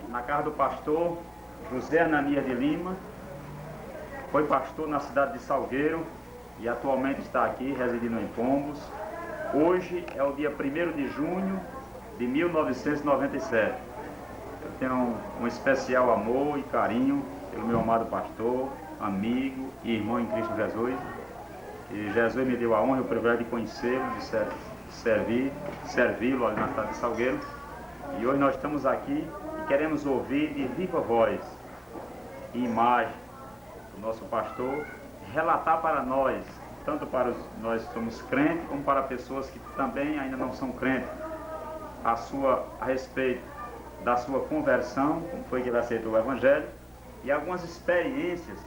Na casa do pastor José Ananias de Lima, foi pastor na cidade de Salgueiro e atualmente está aqui residindo em Pombos. Hoje é o dia 1º de junho de 1997. Eu tenho um especial amor e carinho pelo meu amado pastor, amigo e irmão em Cristo Jesus. E Jesus me deu a honra e o privilégio de conhecê-lo, de servi-lo ali na cidade de Salgueiro. E hoje nós estamos aqui e queremos ouvir de viva voz e imagem do nosso pastor relatar para nós, tanto para nós que somos crentes, como para pessoas que também ainda não são crentes, a respeito da sua conversão, como foi que ele aceitou o Evangelho, e algumas experiências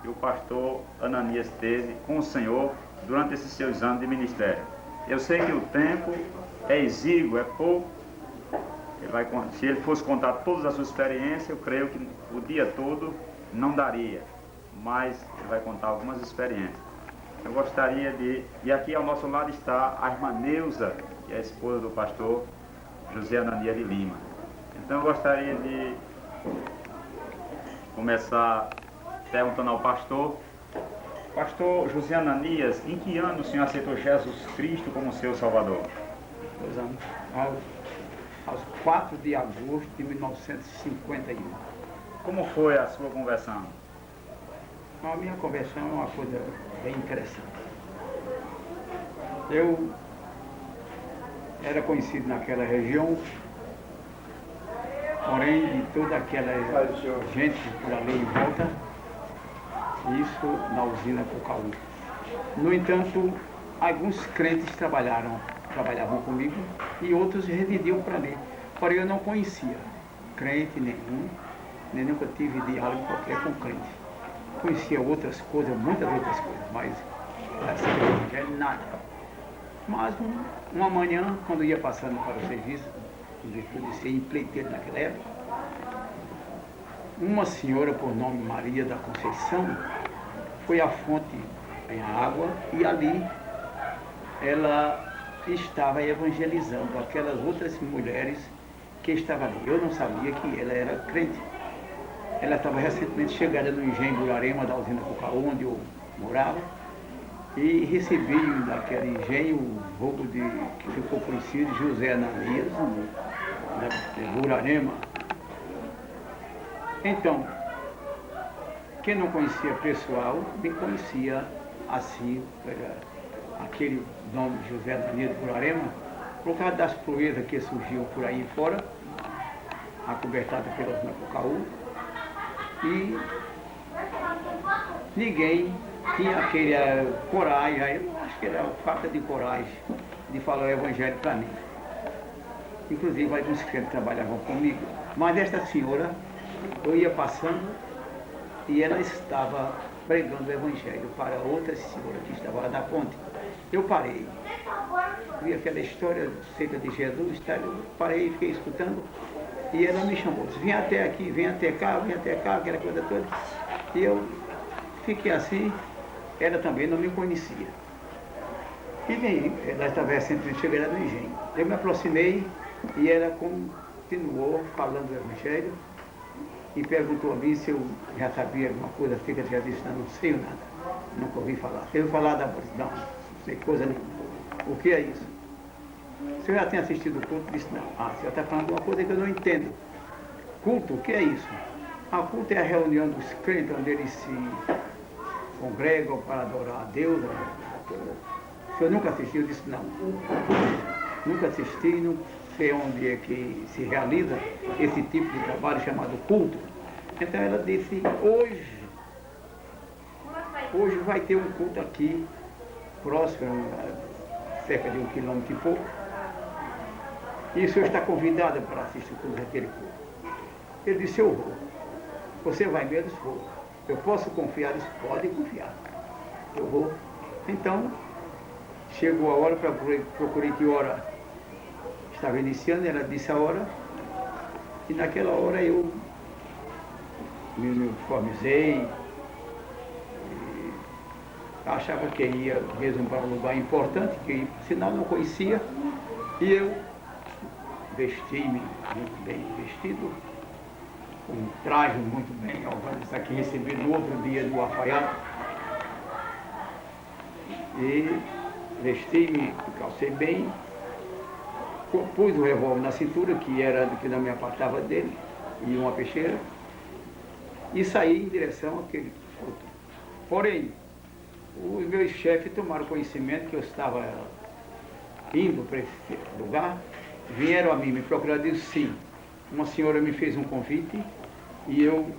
que o pastor Ananias teve com o Senhor durante esses seus anos de ministério. Eu sei que o tempo é exíguo, é pouco. Se ele fosse contar todas as suas experiências, eu creio que o dia todo não daria, mas ele vai contar algumas experiências. Eu gostaria e aqui ao nosso lado está a irmã Neuza, que é a esposa do pastor José Ananias de Lima. Então eu gostaria de começar perguntando ao pastor José Ananias, em que ano o senhor aceitou Jesus Cristo como seu Salvador? 2 anos. Aos 4 de agosto de 1951. Como foi a sua conversão? A minha conversão é uma coisa bem interessante. Eu era conhecido naquela região, porém de toda aquela gente por ali em volta, isso na usina Cocaú. No entanto, alguns crentes trabalhavam comigo e outros residiam para ali. Porém eu não conhecia crente nenhum, nem nunca tive diálogo qualquer com crente. Conhecia outras coisas, muitas outras coisas, mas essa evangelho nada. Mas uma manhã, quando ia passando para o serviço, em virtude de ser empleiteiro naquela época, uma senhora por nome Maria da Conceição foi à fonte em água e ali ela estava evangelizando aquelas outras mulheres que estavam ali. Eu não sabia que ela era crente. Ela estava recentemente chegada no engenho Burarema, da usina Cocaú, onde eu morava, e recebi daquele engenho o vulgo que ficou conhecido, José Ananias, de Burarema. Então, quem não conhecia pessoal, me conhecia assim, aquele nome José Ananias de Burarema, por causa das proezas que surgiam por aí fora, acobertada pela usina Cocaú, e ninguém tinha aquele coragem, eu acho que era falta de coragem de falar o Evangelho para mim. Inclusive alguns crentes trabalhavam comigo, mas esta senhora, eu ia passando e ela estava pregando o Evangelho para outra senhora que estava lá na ponte. Eu parei, vi aquela história acerca de Jesus, eu parei e fiquei escutando, e ela me chamou, disse, vem até aqui, vem até cá, aquela coisa toda. E eu fiquei assim, ela também não me conhecia. E bem, ela estava recentemente chegando no engenho. Eu me aproximei e ela continuou falando do Evangelho e perguntou a mim se eu já sabia alguma coisa acerca de Jesus. Não sei nada, nunca ouvi falar. Eu falar da não sei coisa nenhuma. O que é isso? O senhor já tem assistido o culto? Disse, não. Ah, o senhor está falando de uma coisa que eu não entendo. Culto, o que é isso? A culto é a reunião dos crentes, onde eles se congregam para adorar a Deus. O senhor nunca assistiu? Eu disse, não. Nunca assisti, não sei onde é que se realiza esse tipo de trabalho chamado culto. Então ela disse, hoje vai ter um culto aqui, próximo, cerca de 1 quilômetro e pouco, e o senhor está convidado para assistir o culto daquele culto. Ele disse, eu vou. Você vai mesmo? Vou. Eu posso confiar? Ele disse, pode confiar. Eu vou. Então, chegou a hora, procurei que hora estava iniciando, ela disse a hora, e naquela hora eu me uniformizei, achava que ia mesmo para um lugar importante, que sinal não conhecia, e eu vesti-me muito bem vestido, um traje muito bem, isso aqui recebi no outro dia do alfaiate. E vesti-me, calcei bem, pus o revólver na cintura, que era do que não me apartava dele, e uma peixeira, e saí em direção àquele outro. Porém, os meus chefes tomaram conhecimento que eu estava indo para esse lugar, vieram a mim me procurar e disseram sim. Uma senhora me fez um convite e eu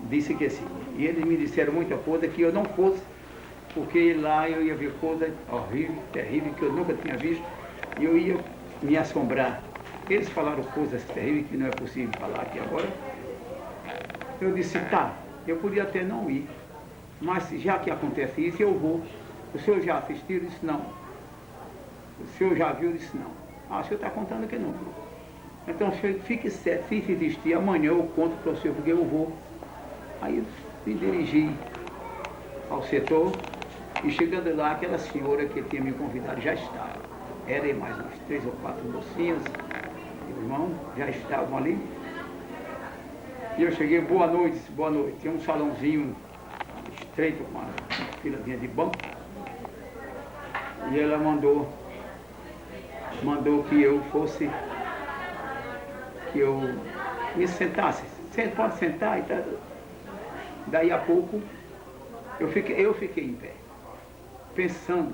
disse que sim. E eles me disseram muita coisa que eu não fosse, porque lá eu ia ver coisa horrível, terrível, que eu nunca tinha visto, e eu ia me assombrar. Eles falaram coisas terríveis que não é possível falar aqui agora. Eu disse, tá, eu podia até não ir, mas já que acontece isso, eu vou. O senhor já assistiu? Eu disse, não. O senhor já viu? Eu disse, não. Ah, o senhor está contando que não viu. Então, o senhor fique certo, se existir, amanhã eu conto para o senhor, porque eu vou. Aí eu me dirigi ao setor, e chegando lá, aquela senhora que tinha me convidado já estava. Era e mais uns 3 ou 4 mocinhas, irmão, já estavam ali. E eu cheguei, boa noite, boa noite. Tinha um salãozinho estreito, com uma filazinha de banco. E ela mandou que eu fosse, que eu me sentasse. Você pode sentar e tal. Daí a pouco, eu fiquei em pé, pensando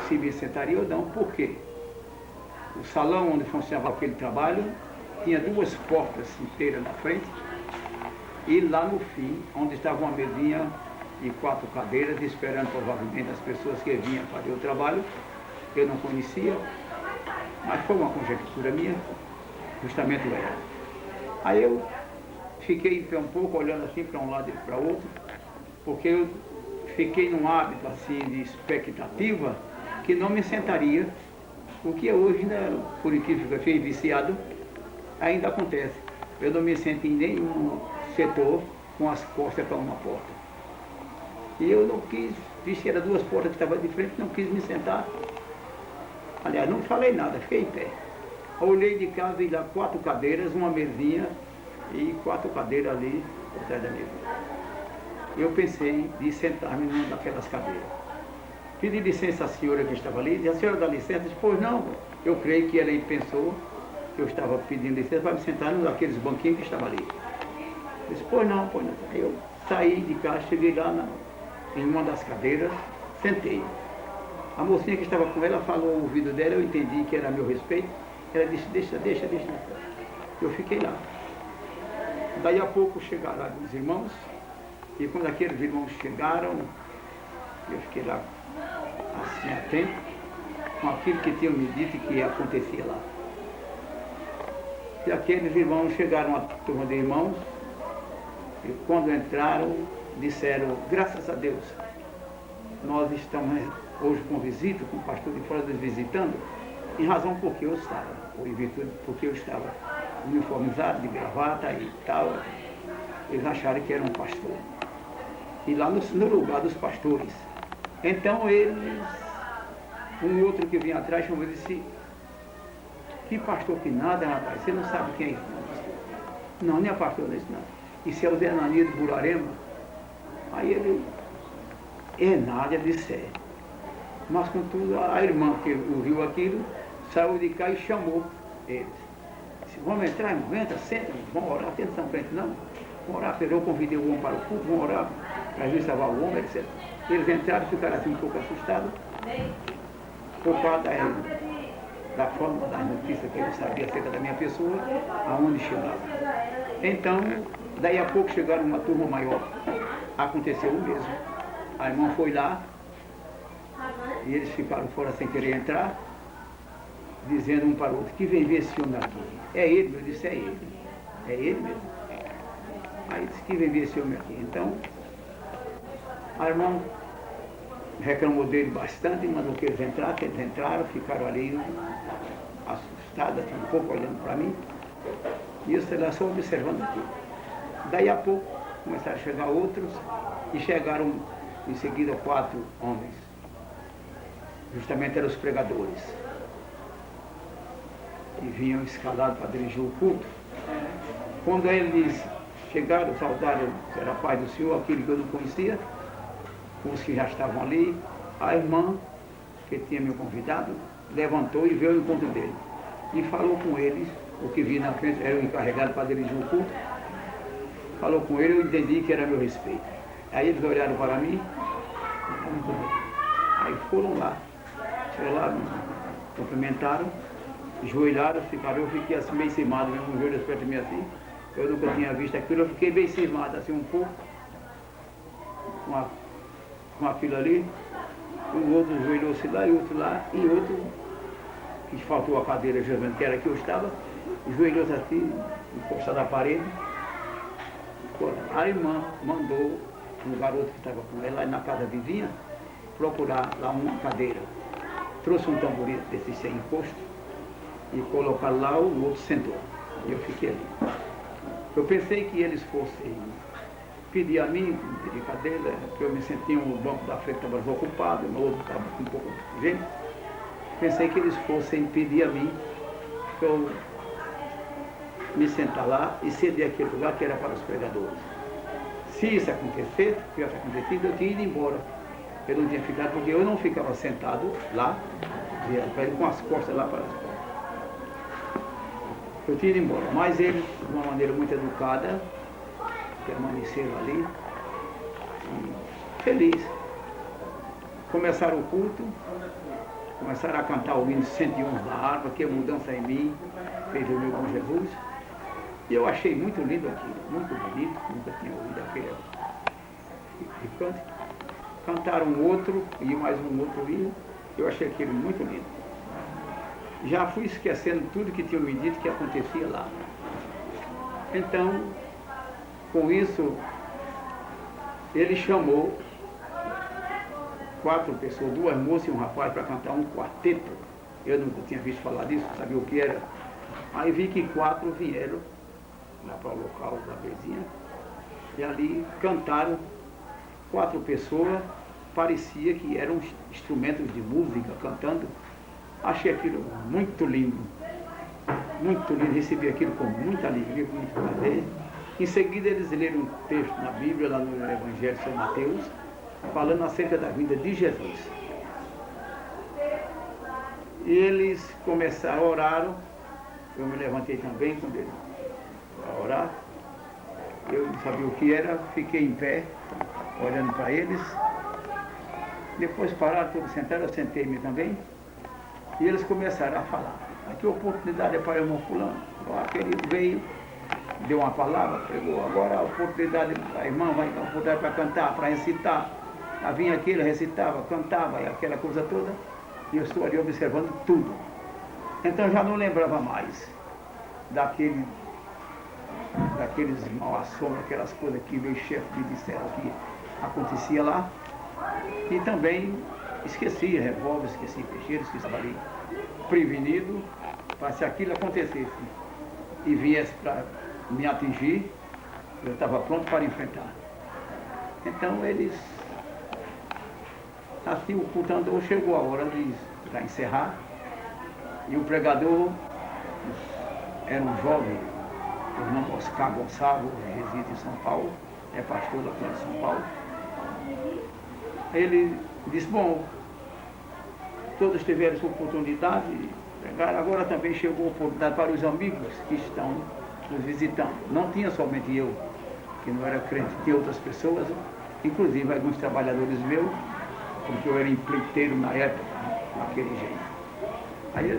se me sentaria ou não. Por quê? O salão onde funcionava aquele trabalho tinha 2 portas inteiras na frente, e lá no fim, onde estava uma mesinha e 4 cadeiras, esperando provavelmente as pessoas que vinham fazer o trabalho, que eu não conhecia, mas foi uma conjectura minha, justamente era. Aí eu fiquei em pé um pouco, olhando assim para um lado e para outro, porque eu fiquei num hábito assim de expectativa que não me sentaria, o que hoje, ainda, por incrível que eu fui viciado, ainda acontece. Eu não me sento em nenhum setor com as costas para uma porta. E eu não quis, visto que eram 2 portas que estavam de frente, não quis me sentar. Aliás, não falei nada, fiquei em pé. Olhei de casa e lá 4 cadeiras, uma mesinha e 4 cadeiras ali por trás da mesa. Eu pensei de sentar-me numa daquelas cadeiras. Pedi licença à senhora que estava ali, e a senhora dá licença? Disse, pois não, eu creio que ela pensou que eu estava pedindo licença para me sentar num daqueles banquinhos que estava ali. Disse, pois não, pois não. Aí eu saí de casa, cheguei lá em uma das cadeiras, sentei. A mocinha que estava com ela falou ao ouvido dela, eu entendi que era a meu respeito. Ela disse, deixa. Eu fiquei lá. Daí a pouco chegaram alguns irmãos, e quando aqueles irmãos chegaram, eu fiquei lá assim atento com aquilo que tinham me dito que acontecia lá. E aqueles irmãos chegaram, a turma de irmãos, e quando entraram, disseram, graças a Deus, nós estamos hoje com visita, com o pastor de fora visitando, em razão porque eu estava, ou em virtude porque eu estava uniformizado, de gravata e tal. Eles acharam que era um pastor. E lá no lugar dos pastores. Então eles, um outro que vinha atrás, chamou e disse, que pastor que nada, rapaz, você não sabe quem é isso, não. Não é pastor desse não. Isso é o Zé Ananias de Burarema. Aí ele, é nada, disse é. Mas contudo, a irmã que ouviu aquilo, saiu de cá e chamou eles. Disse, vamos entrar, irmão, entra, senta, vamos orar, atenção frente não. Vamos orar, eu convidei o homem para o culto, vamos orar para Jesus salvar o homem, etc. Eles entraram e ficaram assim um pouco assustados, por causa da forma das notícias que eles sabiam acerca da minha pessoa, aonde chegava. Então, daí a pouco chegaram uma turma maior. Aconteceu o mesmo. A irmã foi lá, e eles ficaram fora sem querer entrar, dizendo um para o outro, que vem ver esse homem aqui. É ele? Eu disse, é ele. É ele mesmo. Aí disse que vem ver esse homem aqui. Então, a irmã reclamou dele bastante, mandou que eles entraram, ficaram ali assustados, um pouco olhando para mim, e eu lá só observando aqui. Daí a pouco começaram a chegar outros, e chegaram em seguida 4 homens. Justamente eram os pregadores, que vinham escalados para dirigir o culto. Quando eles chegaram, saudaram, era a paz do Senhor, aquele que eu não conhecia, os que já estavam ali, a irmã, que tinha me convidado, levantou e veio ao encontro dele. E falou com eles, o que vi na frente era o encarregado para dirigir o culto, falou com ele, eu entendi que era meu respeito. Aí eles olharam para mim, aí foram lá, me cumprimentaram, joelharam, ficaram, eu fiquei assim meio cismado, mesmo um joelho perto de mim assim, eu nunca tinha visto aquilo, eu fiquei bem cismado assim um pouco, com aquilo ali, o outro joelhou-se lá, e outro lá, e outro, que faltou a cadeira justamente, que era que eu estava, joelhou-se assim, encostado à parede. A irmã mandou um garoto que estava com ela, lá na casa vizinha, procurar lá uma cadeira. Trouxe um tamborete desse sem encosto e colocar lá, o outro sentou. E eu fiquei ali. Eu pensei que eles fossem pedir a mim, pedir cadeira, porque eu me sentia, um banco da frente estava desocupado, o outro estava com um pouco de gente. Pensei que eles fossem pedir a mim que eu me sentar lá e ceder aquele lugar que era para os pregadores. Se isso acontecer, tivesse acontecido, eu tinha ido embora. Eu não tinha ficado, porque eu não ficava sentado lá, com as costas lá para as costas. Eu tinha ido embora, mas eles, de uma maneira muito educada, permaneceram ali, felizes. Começaram o culto, começaram a cantar o hino 111 da harpa, que é mudança em mim, fez o meu com Jesus. E eu achei muito lindo aquilo, muito bonito, nunca tinha ouvido aquele canto. Cantaram um outro e mais um outro hino, eu achei aquilo muito lindo. Já fui esquecendo tudo que tinham me dito que acontecia lá. Então, com isso, ele chamou 4 pessoas, 2 moças e um rapaz para cantar um quarteto. Eu nunca tinha visto falar disso, não sabia o que era. Aí vi que 4 vieram lá para o local da vizinha, e ali cantaram 4 pessoas, parecia que eram instrumentos de música cantando. Achei aquilo muito lindo, recebi aquilo com muita alegria, com muito prazer. Em seguida eles leram um texto na Bíblia, lá no Evangelho de São Mateus, falando acerca da vida de Jesus. E eles começaram a orar, eu me levantei também quando eles a orar. Eu não sabia o que era, fiquei em pé, olhando para eles. Depois pararam todos sentados, eu sentei-me também. E eles começaram a falar. Aqui a oportunidade é para o irmão fulano. Aquele veio, deu uma palavra, pregou. Agora a oportunidade, a irmã vai dar a oportunidade para cantar, para recitar. Aí vinha aquele, recitava, cantava, e aquela coisa toda. E eu estou ali observando tudo. Então já não lembrava mais daqueles mal assombros, aquelas coisas que meus chefes me disseram que acontecia lá. E também esqueci revólver, esqueci peixeiros, que estava ali prevenido para se aquilo acontecesse e viesse para me atingir, eu estava pronto para enfrentar. Então eles, assim o culto andou, chegou a hora de encerrar, e o pregador era um jovem, o irmão Oscar Gonçalves, reside em São Paulo, é pastor da Câmara de São Paulo. Ele disse, bom, todos tiveram sua oportunidade de pregar, agora também chegou a oportunidade para os amigos que estão nos visitando. Não tinha somente eu, que não era crente, tinha outras pessoas, inclusive alguns trabalhadores meus, porque eu era empreiteiro na época, daquele jeito. Aí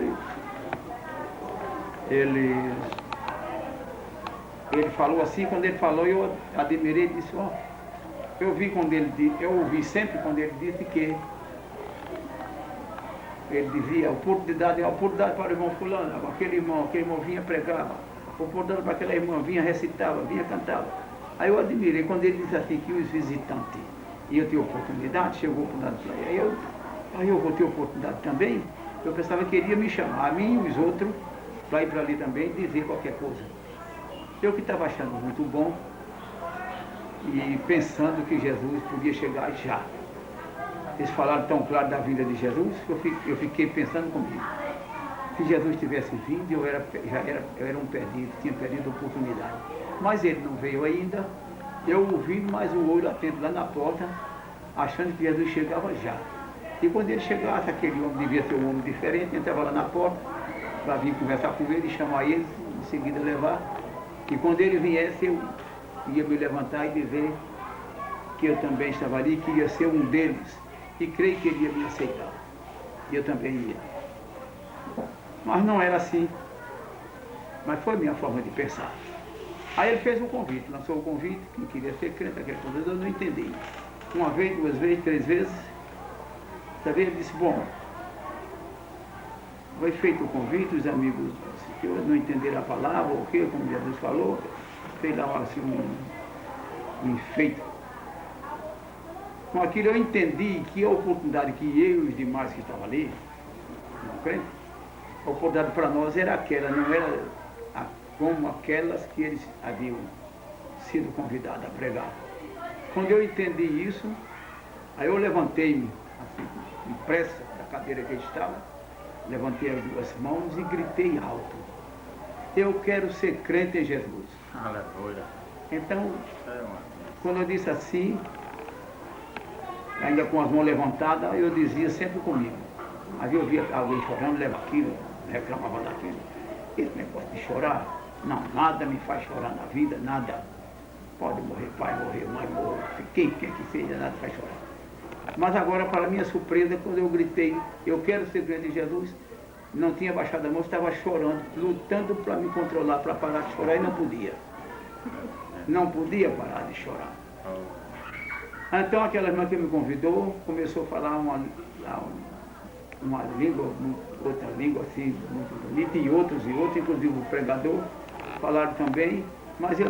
ele falou assim, quando ele falou, eu admirei e disse, ó, eu ouvi sempre quando ele disse que ele dizia, oportunidade é a oportunidade para o irmão fulano, aquele irmão vinha pregava, oportunidade para aquela irmã vinha recitava, vinha cantava. Aí eu admirei quando ele disse assim que os visitantes iam ter oportunidade, chegou a oportunidade para ele. Aí eu vou ter oportunidade também. Eu pensava que ele ia me chamar, a mim e os outros, para ir para ali também dizer qualquer coisa. Eu que estava achando muito bom e pensando que Jesus podia chegar já. Eles falaram tão claro da vida de Jesus que eu fiquei pensando comigo. Se Jesus tivesse vindo, eu era um perdido, tinha perdido a oportunidade. Mas ele não veio ainda, eu ouvindo mais o olho atento lá na porta, achando que Jesus chegava já. E quando ele chegasse, aquele homem devia ser um homem diferente, entrava lá na porta, para vir conversar com ele e chamar ele, em seguida levar. E quando ele viesse, eu ia me levantar e dizer que eu também estava ali, que ia ser um deles, e creio que ele ia me aceitar. E eu também ia. Mas não era assim. Mas foi a minha forma de pensar. Aí ele fez um convite, lançou o convite, quem queria ser crente, aquele convite, eu não entendi. Uma vez, duas vezes, três vezes. Sabe, ele disse, bom, foi feito o convite, os amigos que não entenderam a palavra, ou o que, como Jesus falou, fez lá assim um enfeite. Com aquilo eu entendi que a oportunidade que eu e os demais que estavam ali, não crente, a oportunidade para nós era aquela, não era como aquelas que eles haviam sido convidados a pregar. Quando eu entendi isso, aí eu levantei-me, assim, depressa da cadeira que eu estava, levantei as duas mãos e gritei alto. Eu quero ser crente em Jesus. Aleluia. Então, quando eu disse assim, ainda com as mãos levantadas, eu dizia sempre comigo. Aí eu via alguém chorando, leva aquilo, reclamava daquilo. Esse negócio de chorar, não, nada me faz chorar na vida, nada. Pode morrer pai, morrer mãe, morrer, quem que seja, nada faz chorar. Mas agora, para minha surpresa, quando eu gritei, eu quero ser crente em Jesus, não tinha baixado a mão, estava chorando, lutando para me controlar, para parar de chorar, e não podia. Não podia parar de chorar. Então aquela irmã que me convidou, começou a falar uma língua, outra língua assim, muito bonita, e outros, inclusive o pregador, falaram também, mas eu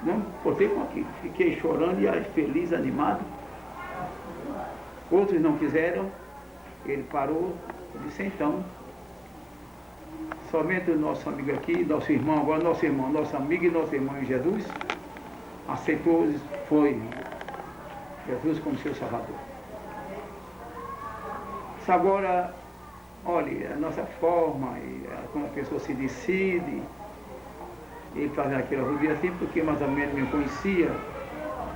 não botei com aquilo, fiquei chorando e feliz, animado. Outros não quiseram, ele parou, disse então, somente o nosso amigo aqui, nosso irmão, agora nosso irmão, nosso amigo e nosso irmão em Jesus, aceitou, foi Jesus como seu Salvador. Agora, olha, a nossa forma, como a pessoa se decide, e fazer aquilo, eu via assim, porque mais ou menos me conhecia,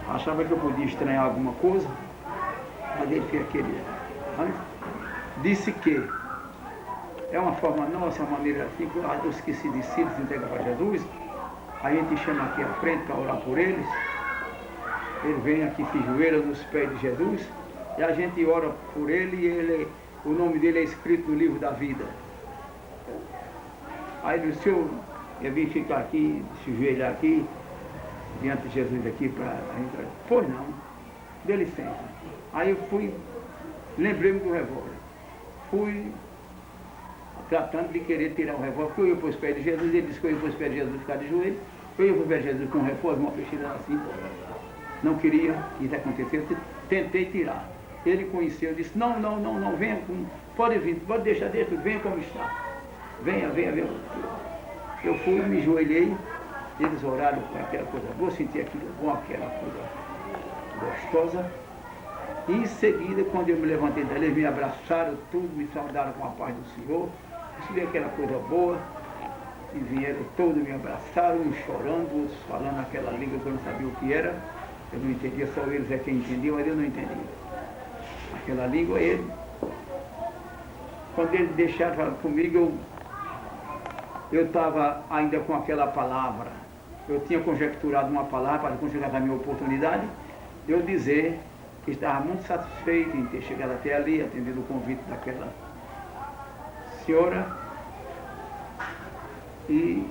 achava que eu podia estranhar alguma coisa, mas ele fez aquele. Disse que é uma forma nossa, uma maneira assim, dos que se decidem se entregar para Jesus, a gente chama aqui à frente para orar por eles, ele vem aqui, se joelha nos pés de Jesus, e a gente ora por ele, e o nome dele é escrito no livro da vida. Aí ele disse, eu vim ficar aqui, se joelhar aqui, diante de Jesus aqui para entrar. Pois não, dê licença. Aí eu fui, lembrei-me do revólver. Fui tratando de querer tirar o revólver, porque eu ia para os pés de Jesus, ele disse que eu ia para os pés de Jesus ficar de joelho, eu ia para os pés de Jesus com o revólver, uma fechada assim, não queria que isso acontecesse, tentei tirar. Ele conheceu, disse, não, venha, pode vir, pode deixar, venha como está. Venha. Eu fui, me joelhei, eles oraram com aquela coisa boa, senti aquilo bom, aquela coisa gostosa. E em seguida, quando eu me levantei dali, eles me abraçaram tudo, me saudaram com a paz do Senhor. Recebi aquela coisa boa, e vieram todos, me abraçaram, uns chorando, outros falando aquela língua que eu não sabia o que era. Eu não entendia, só eles é quem entendia, mas eu não entendia. Aquela língua, quando eles deixaram falar comigo, eu estava ainda com aquela palavra. Eu tinha conjecturado uma palavra para conjugar a minha oportunidade, eu dizer que estava muito satisfeito em ter chegado até ali, atendido o convite daquela senhora, e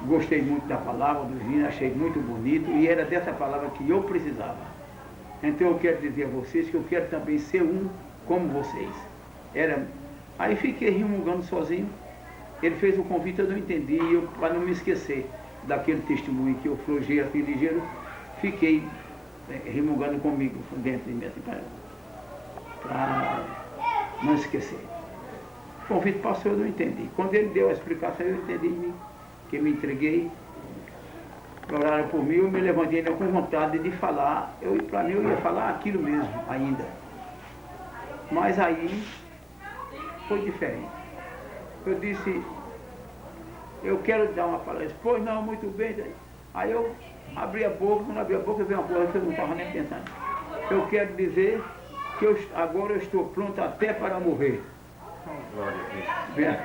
gostei muito da palavra, do hino, achei muito bonito, e era dessa palavra que eu precisava. Então eu quero dizer a vocês que eu quero também ser um como vocês. Aí fiquei remungando sozinho. Ele fez o convite, eu não entendi, e eu, para não me esquecer daquele testemunho que eu flojei assim ligeiro, fiquei remungando comigo dentro de mim, assim, para não esquecer. O convite passou, eu não entendi. Quando ele deu a explicação, eu entendi em mim, que me entreguei, oraram por mim, eu me levantei ainda com vontade de falar. Para mim eu ia falar aquilo mesmo ainda. Mas aí foi diferente. Eu disse, eu quero dar uma palestra. Pois não, muito bem. Aí eu abri a boca, quando abri a boca, veio uma coisa que eu não estava nem pensando. Eu quero dizer que agora eu estou pronto até para morrer. Glória a Deus.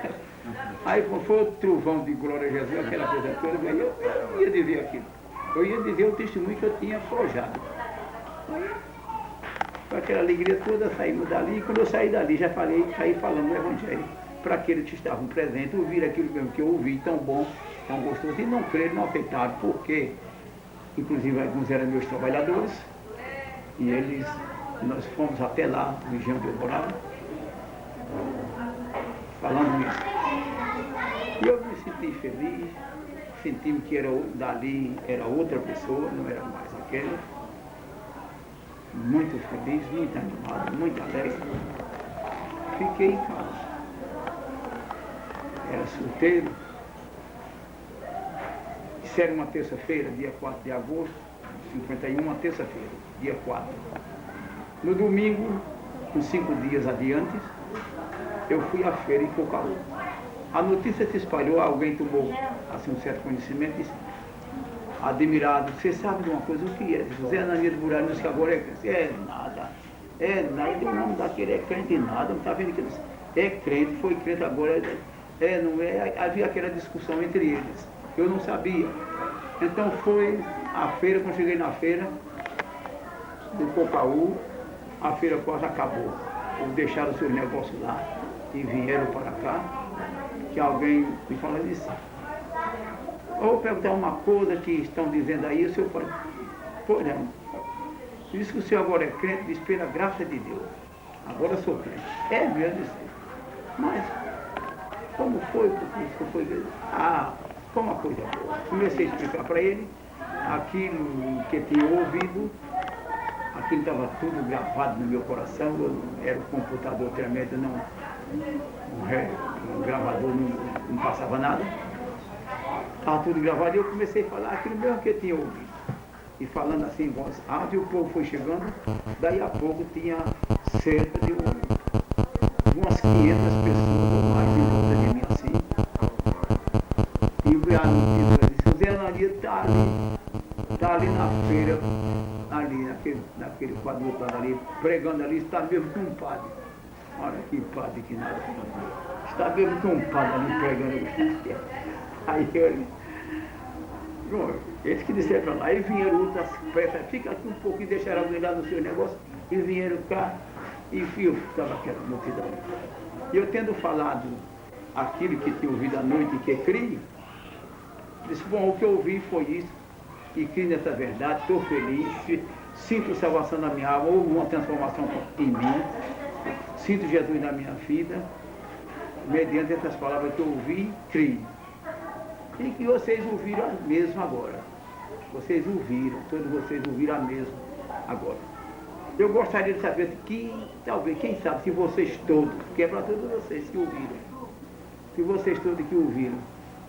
Aí foi o trovão de glória a Jesus, aquela coisa toda, eu não ia dizer aquilo. Eu ia dizer o testemunho que eu tinha forjado. Aí, com aquela alegria toda, saímos dali, e quando eu saí dali, já saí falando do Evangelho. Para aqueles que estavam presentes, ouvir aquilo mesmo que eu ouvi, tão bom, tão gostoso, e não creram, não aceitaram, porque, inclusive, alguns eram meus trabalhadores, e nós fomos até lá, no região que eu morava, falando isso. E eu me senti feliz, senti que dali era outra pessoa, não era mais aquela. Muito feliz, muito animado, muito alegre. Fiquei em casa. Era solteiro. Isso era uma terça-feira, dia 4 de agosto, 51, uma terça-feira, dia 4. No domingo, uns 5 dias adiante, eu fui à feira em Cocaú. A notícia se espalhou, alguém tomou assim, um certo conhecimento e disse, admirado, você sabe de uma coisa, o que é? José Ananias de Burari disse que agora é crente. É nada, o nome daquele é crente em nada, não está vendo que ele é crente, foi crente agora, não é, havia aquela discussão entre eles, eu não sabia. Então foi a feira, quando cheguei na feira do Cocaú, a feira quase acabou. Eles deixaram seus negócios lá e vieram para cá, que alguém me falou isso. Eu vou perguntar uma coisa que estão dizendo aí, o senhor falou, pois não. Diz que o senhor agora é crente, diz pela graça de Deus. Agora eu sou crente. É mesmo isso. Mas, como foi que isso foi? Foi uma coisa boa. Comecei a explicar para ele aquilo que tinha ouvido, aquilo estava tudo gravado no meu coração, era um computador tremendo, um gravador não passava nada. Estava tudo gravado e eu comecei a falar aquilo mesmo que eu tinha ouvido. E falando assim em voz alta, e o povo foi chegando, daí a pouco tinha cerca de umas 500 pessoas ou mais em volta de mim assim. E a notícia disse, José Ananias está ali na feira, ali naquele quadro do outro lado ali, pregando ali, está mesmo com um padre. Olha que padre que nada. Está mesmo com um padre ali pregando. Aí eles que disseram para lá, e vieram outras peças, fica aqui um pouco e deixaram alguém lá no seu negócio, e vieram cá, e eu estava aquela multidão. E eu tendo falado aquilo que tinha ouvido à noite e que criei, disse, bom, o que eu ouvi foi isso, e criei nessa verdade, estou feliz, sinto salvação na minha alma, houve uma transformação em mim, sinto Jesus na minha vida, mediante essas palavras que eu ouvi, criei. E que vocês ouviram a mesma agora. Vocês ouviram, todos vocês ouviram a mesma agora. Eu gostaria de saber que, talvez, quem sabe, se vocês todos, que é para todos vocês que ouviram, se vocês todos que ouviram,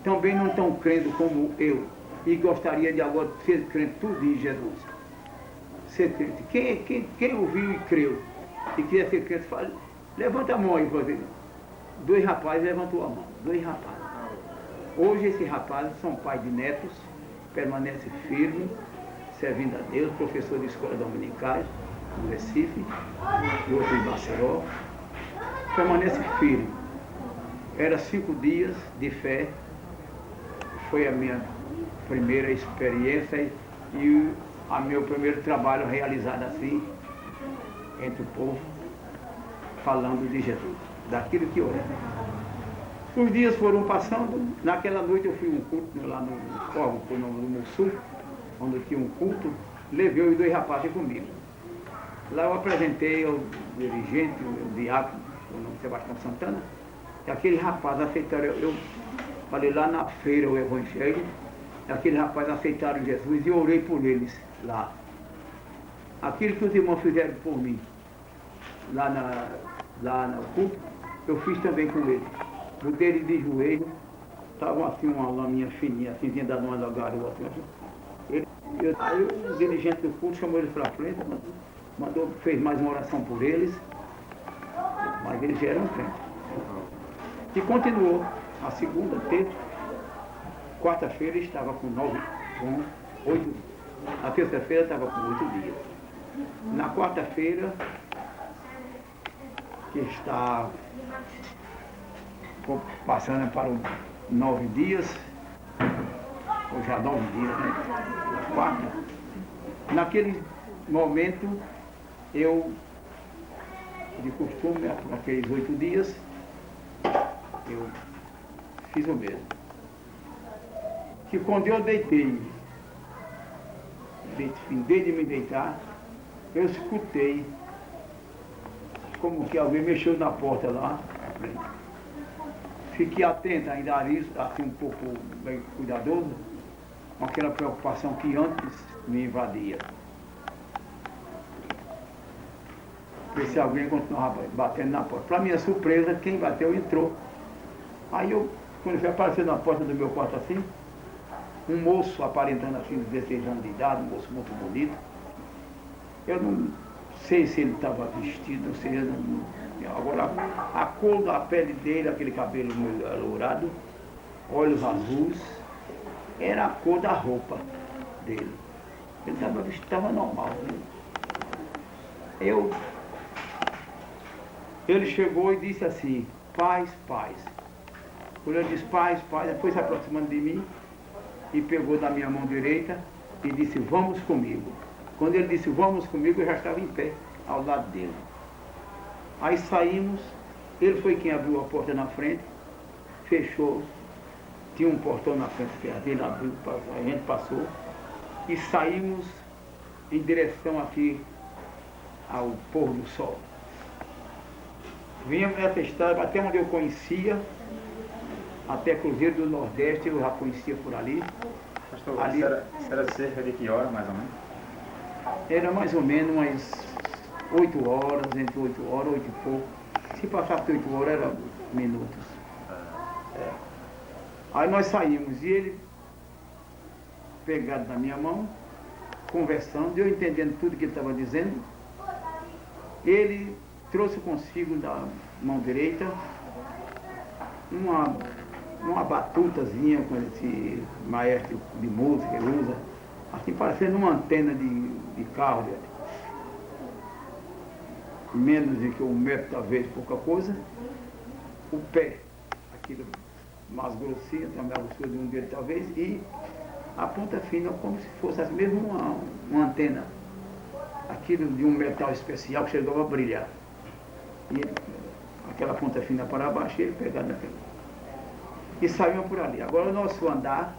também não estão crendo como eu, e gostaria de agora ser crente tudo em Jesus. Ser crente. Quem ouviu e creu, e queria ser crente, fala, levanta a mão aí, você. 2 rapazes levantou a mão, 2 rapazes. Hoje esses rapazes são pais de netos, permanecem firmes, servindo a Deus, professor de escola dominicais, no Recife, e outro em Maceió, permanece firme. Era 5 dias de fé, foi a minha primeira experiência e o meu primeiro trabalho realizado assim, entre o povo, falando de Jesus, daquilo que eu era. Os dias foram passando, naquela noite eu fui a um culto lá no Fórum, no Mussul, onde tinha um culto, levei os 2 rapazes comigo. Lá eu apresentei ao dirigente, o diácono, o nome de Sebastião Santana, e aquele rapaz aceitaram, eu falei lá na feira o Evangelho, e aquele rapaz aceitaram Jesus e eu orei por eles lá. Aquilo que os irmãos fizeram por mim, lá no culto, eu fiz também com eles. O dele de joelho, estava assim uma laminha fininha, assim, tinha dado uma garoa. Aí o dirigente do culto chamou eles para frente, fez mais uma oração por eles, mas eles já eram crentes. E continuou. A segunda, terça, quarta-feira estava com 8. A terça-feira estava com 8 dias. Na quarta-feira, que está passando para os 9 dias, ou já 9 dias, né? Na quarta. Naquele momento, eu, de costume, naqueles 8 dias, eu fiz o mesmo. Que quando eu deitei, findei de me deitar, eu escutei como que alguém mexeu na porta lá à frente. Fiquei atento ainda a isso, assim um pouco bem cuidadoso, com aquela preocupação que antes me invadia. Ver se alguém continuava batendo na porta. Para minha surpresa, quem bateu entrou. Aí eu, quando foi aparecer na porta do meu quarto assim, um moço aparentando assim 16 anos de idade, um moço muito bonito. Eu não sei se ele estava vestido, não sei, agora a cor da pele dele, aquele cabelo alourado, olhos azuis, era a cor da roupa dele. Ele estava vestido, estava normal. Né? Ele chegou e disse assim, paz, paz. Quando eu disse paz, paz, ele foi se aproximando de mim e pegou da minha mão direita e disse, vamos comigo. Quando ele disse, vamos comigo, eu já estava em pé, ao lado dele. Aí saímos, ele foi quem abriu a porta na frente, fechou, tinha um portão na frente, ele abriu, a gente passou, e saímos em direção aqui ao pôr do sol. Vínhamos nessa estrada, até onde eu conhecia, até Cruzeiro do Nordeste, eu já conhecia por ali. Pastor, ali era cerca de que hora, mais ou menos? Era mais ou menos umas 8 horas, entre 8 horas, 8 e pouco. Se passasse 8 horas, era minutos. Aí nós saímos, e ele, pegado na minha mão, conversando, eu entendendo tudo que ele estava dizendo. Ele trouxe consigo da mão direita uma batutazinha com esse maestro de música que ele usa, assim parecendo uma antena de carro, menos de que 1 metro, talvez, pouca coisa. O pé, aquilo mais grossinho, também a grossura de um dedo talvez, e a ponta fina como se fosse mesmo uma antena, aquilo de um metal especial que chegava a brilhar. E aquela ponta fina para baixo, ele pegando aquilo. E saímos por ali. Agora o nosso andar,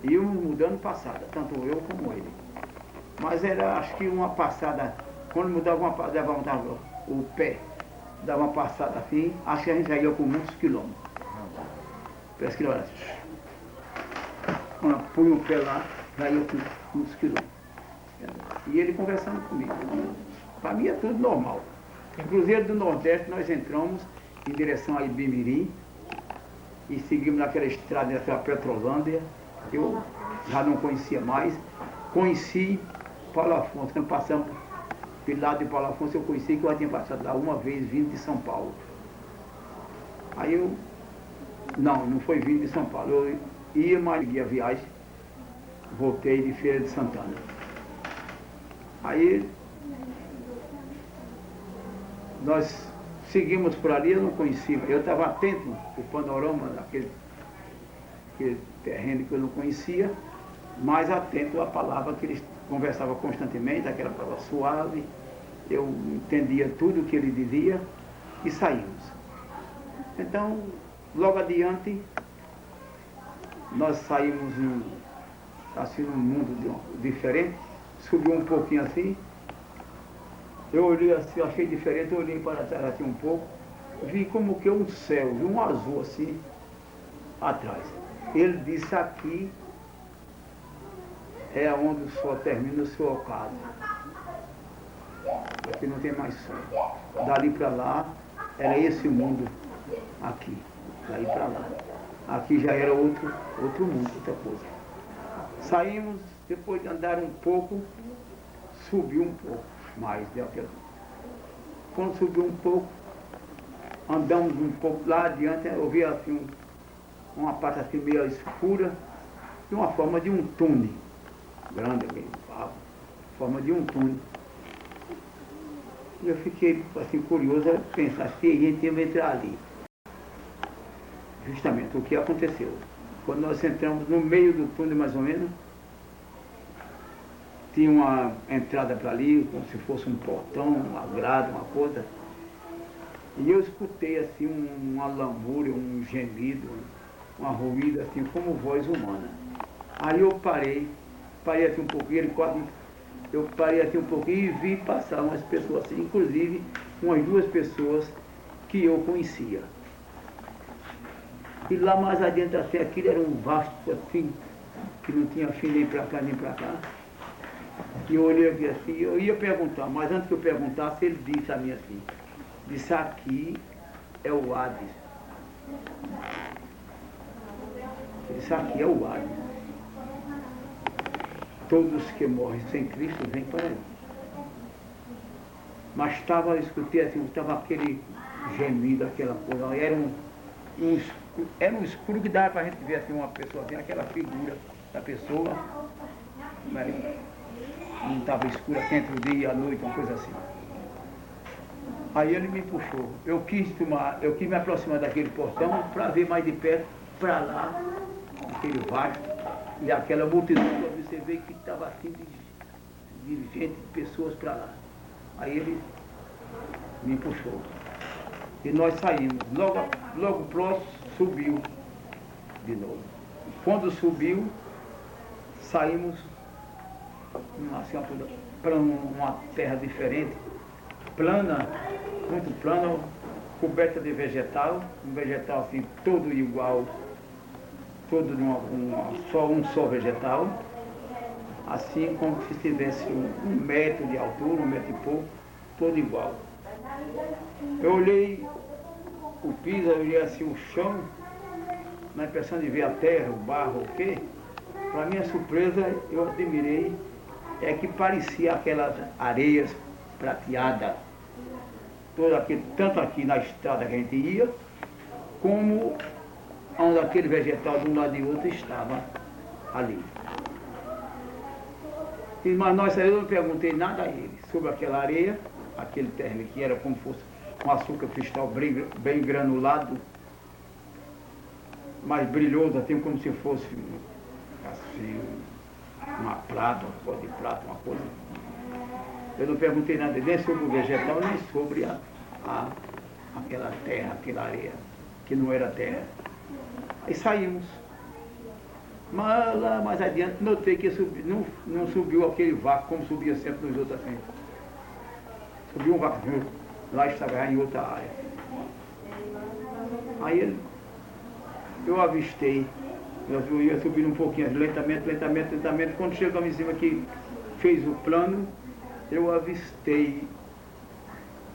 íamos mudando passada, tanto eu como ele. Mas era, acho que uma passada, quando mudava levantava o pé, dava uma passada assim, acho que a gente já ia com muitos quilômetros. Parece que era assim. Quando punha o pé lá, já ia com muitos quilômetros. E ele conversando comigo. Para mim é tudo normal. Em Cruzeiro do Nordeste nós entramos em direção a Ibimirim, e seguimos naquela estrada daquela Petrolândia. Eu já não conhecia mais. Conheci Paulo Afonso. Quando passamos pelo lado de Paulo Afonso, eu conheci que eu já tinha passado lá uma vez vindo de São Paulo. Aí eu... Não foi vindo de São Paulo. Eu ia, mas a viagem. Voltei de Feira de Santana. Aí... nós seguimos por ali, eu não conhecia. Eu estava atento ao panorama daquele terreno que eu não conhecia, mais atento à palavra que ele conversava constantemente, aquela palavra suave. Eu entendia tudo o que ele dizia e saímos. Então, logo adiante, nós saímos assim num mundo diferente, subiu um pouquinho assim. Eu olhei assim, achei diferente, eu olhei para trás assim um pouco, vi como que um céu, vi um azul assim, atrás. Ele disse, aqui é onde o sol termina o seu ocaso. Aqui não tem mais sol. Dali para lá, era esse mundo aqui, daí para lá. Aqui já era outro mundo, outra coisa. Saímos, depois de andar um pouco, subiu um pouco mais. Quando subiu um pouco, andamos um pouco lá adiante, eu vi assim uma parte assim meio escura, de uma forma de um túnel, grande, forma de um túnel. E eu fiquei assim curioso a pensar se a gente ia entrar ali. Justamente o que aconteceu. Quando nós entramos no meio do túnel mais ou menos, tinha uma entrada para ali, como se fosse um portão, uma grade, uma coisa. E eu escutei assim uma lamúria, um gemido, uma ruída assim como voz humana. Aí eu parei assim um pouquinho, eu parei assim um pouquinho e vi passar umas pessoas assim, inclusive umas 2 pessoas que eu conhecia. E lá mais adiante assim, aquilo era um vasto assim, que não tinha fim nem para cá nem para cá. E eu olhei aqui assim, eu ia perguntar, mas antes que eu perguntasse, ele disse a mim assim, disse: aqui é o Hades. Disse: aqui é o Hades. Todos que morrem sem Cristo vêm para ele. Mas estava, eu escutei assim, estava aquele gemido, aquela coisa, era um escuro que dava para a gente ver assim uma pessoa, assim, aquela figura da pessoa, mas não estava escura entre o dia e a noite, uma coisa assim. Aí ele me puxou. Eu quis me aproximar daquele portão para ver mais de perto, para lá, aquele vasto, e aquela multidão que eu observei que estava assim de gente, de pessoas para lá. Aí ele me puxou. E nós saímos. Logo próximo subiu de novo. Quando subiu, saímos assim, para uma terra diferente, plana, muito plana, coberta de vegetal, um vegetal assim todo igual, todo de um só vegetal, assim como se tivesse 1 metro de altura, 1 metro e pouco, todo igual. Eu olhei o piso, eu olhei assim o chão, na impressão de ver a terra, o barro, o quê? Para minha surpresa, eu admirei, é que parecia aquelas areias prateadas, tanto aqui na estrada que a gente ia, como onde aquele vegetal de um lado e outro estava ali. Mas nós eu não perguntei nada a ele sobre aquela areia, aquele terreno que era como se fosse um açúcar cristal bem granulado, mais brilhoso, assim como se fosse assim, uma prata, uma cor de prata, uma coisa. Eu não perguntei nada nem sobre o vegetal, nem sobre aquela terra, aquela areia, que não era terra. Aí saímos. Mas lá mais adiante notei que não subiu aquele vácuo como subia sempre nos outros assim. Subiu um vácuo, lá estava em outra área. Aí eu avistei, eu ia subindo um pouquinho, lentamente, quando chegamos em cima que fez o plano, eu avistei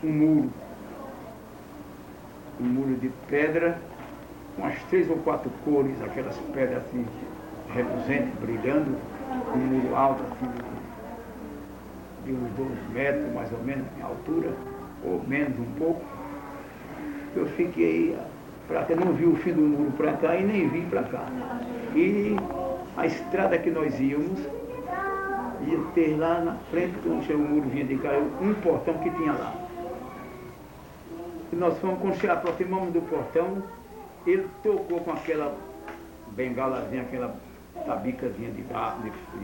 um muro de pedra, com umas 3 ou 4 cores, aquelas pedras assim, reluzentes, brilhando, um muro alto assim, de uns 2 metros mais ou menos em altura, ou menos um pouco. Eu fiquei, eu não vi o fim do muro para cá e nem vi para cá. E a estrada que nós íamos, ia ter lá na frente, quando chegou o muro vinha de cá, um portão que tinha lá. E nós fomos, quando aproximamos do portão, ele tocou com aquela bengalazinha, aquela tabicazinha de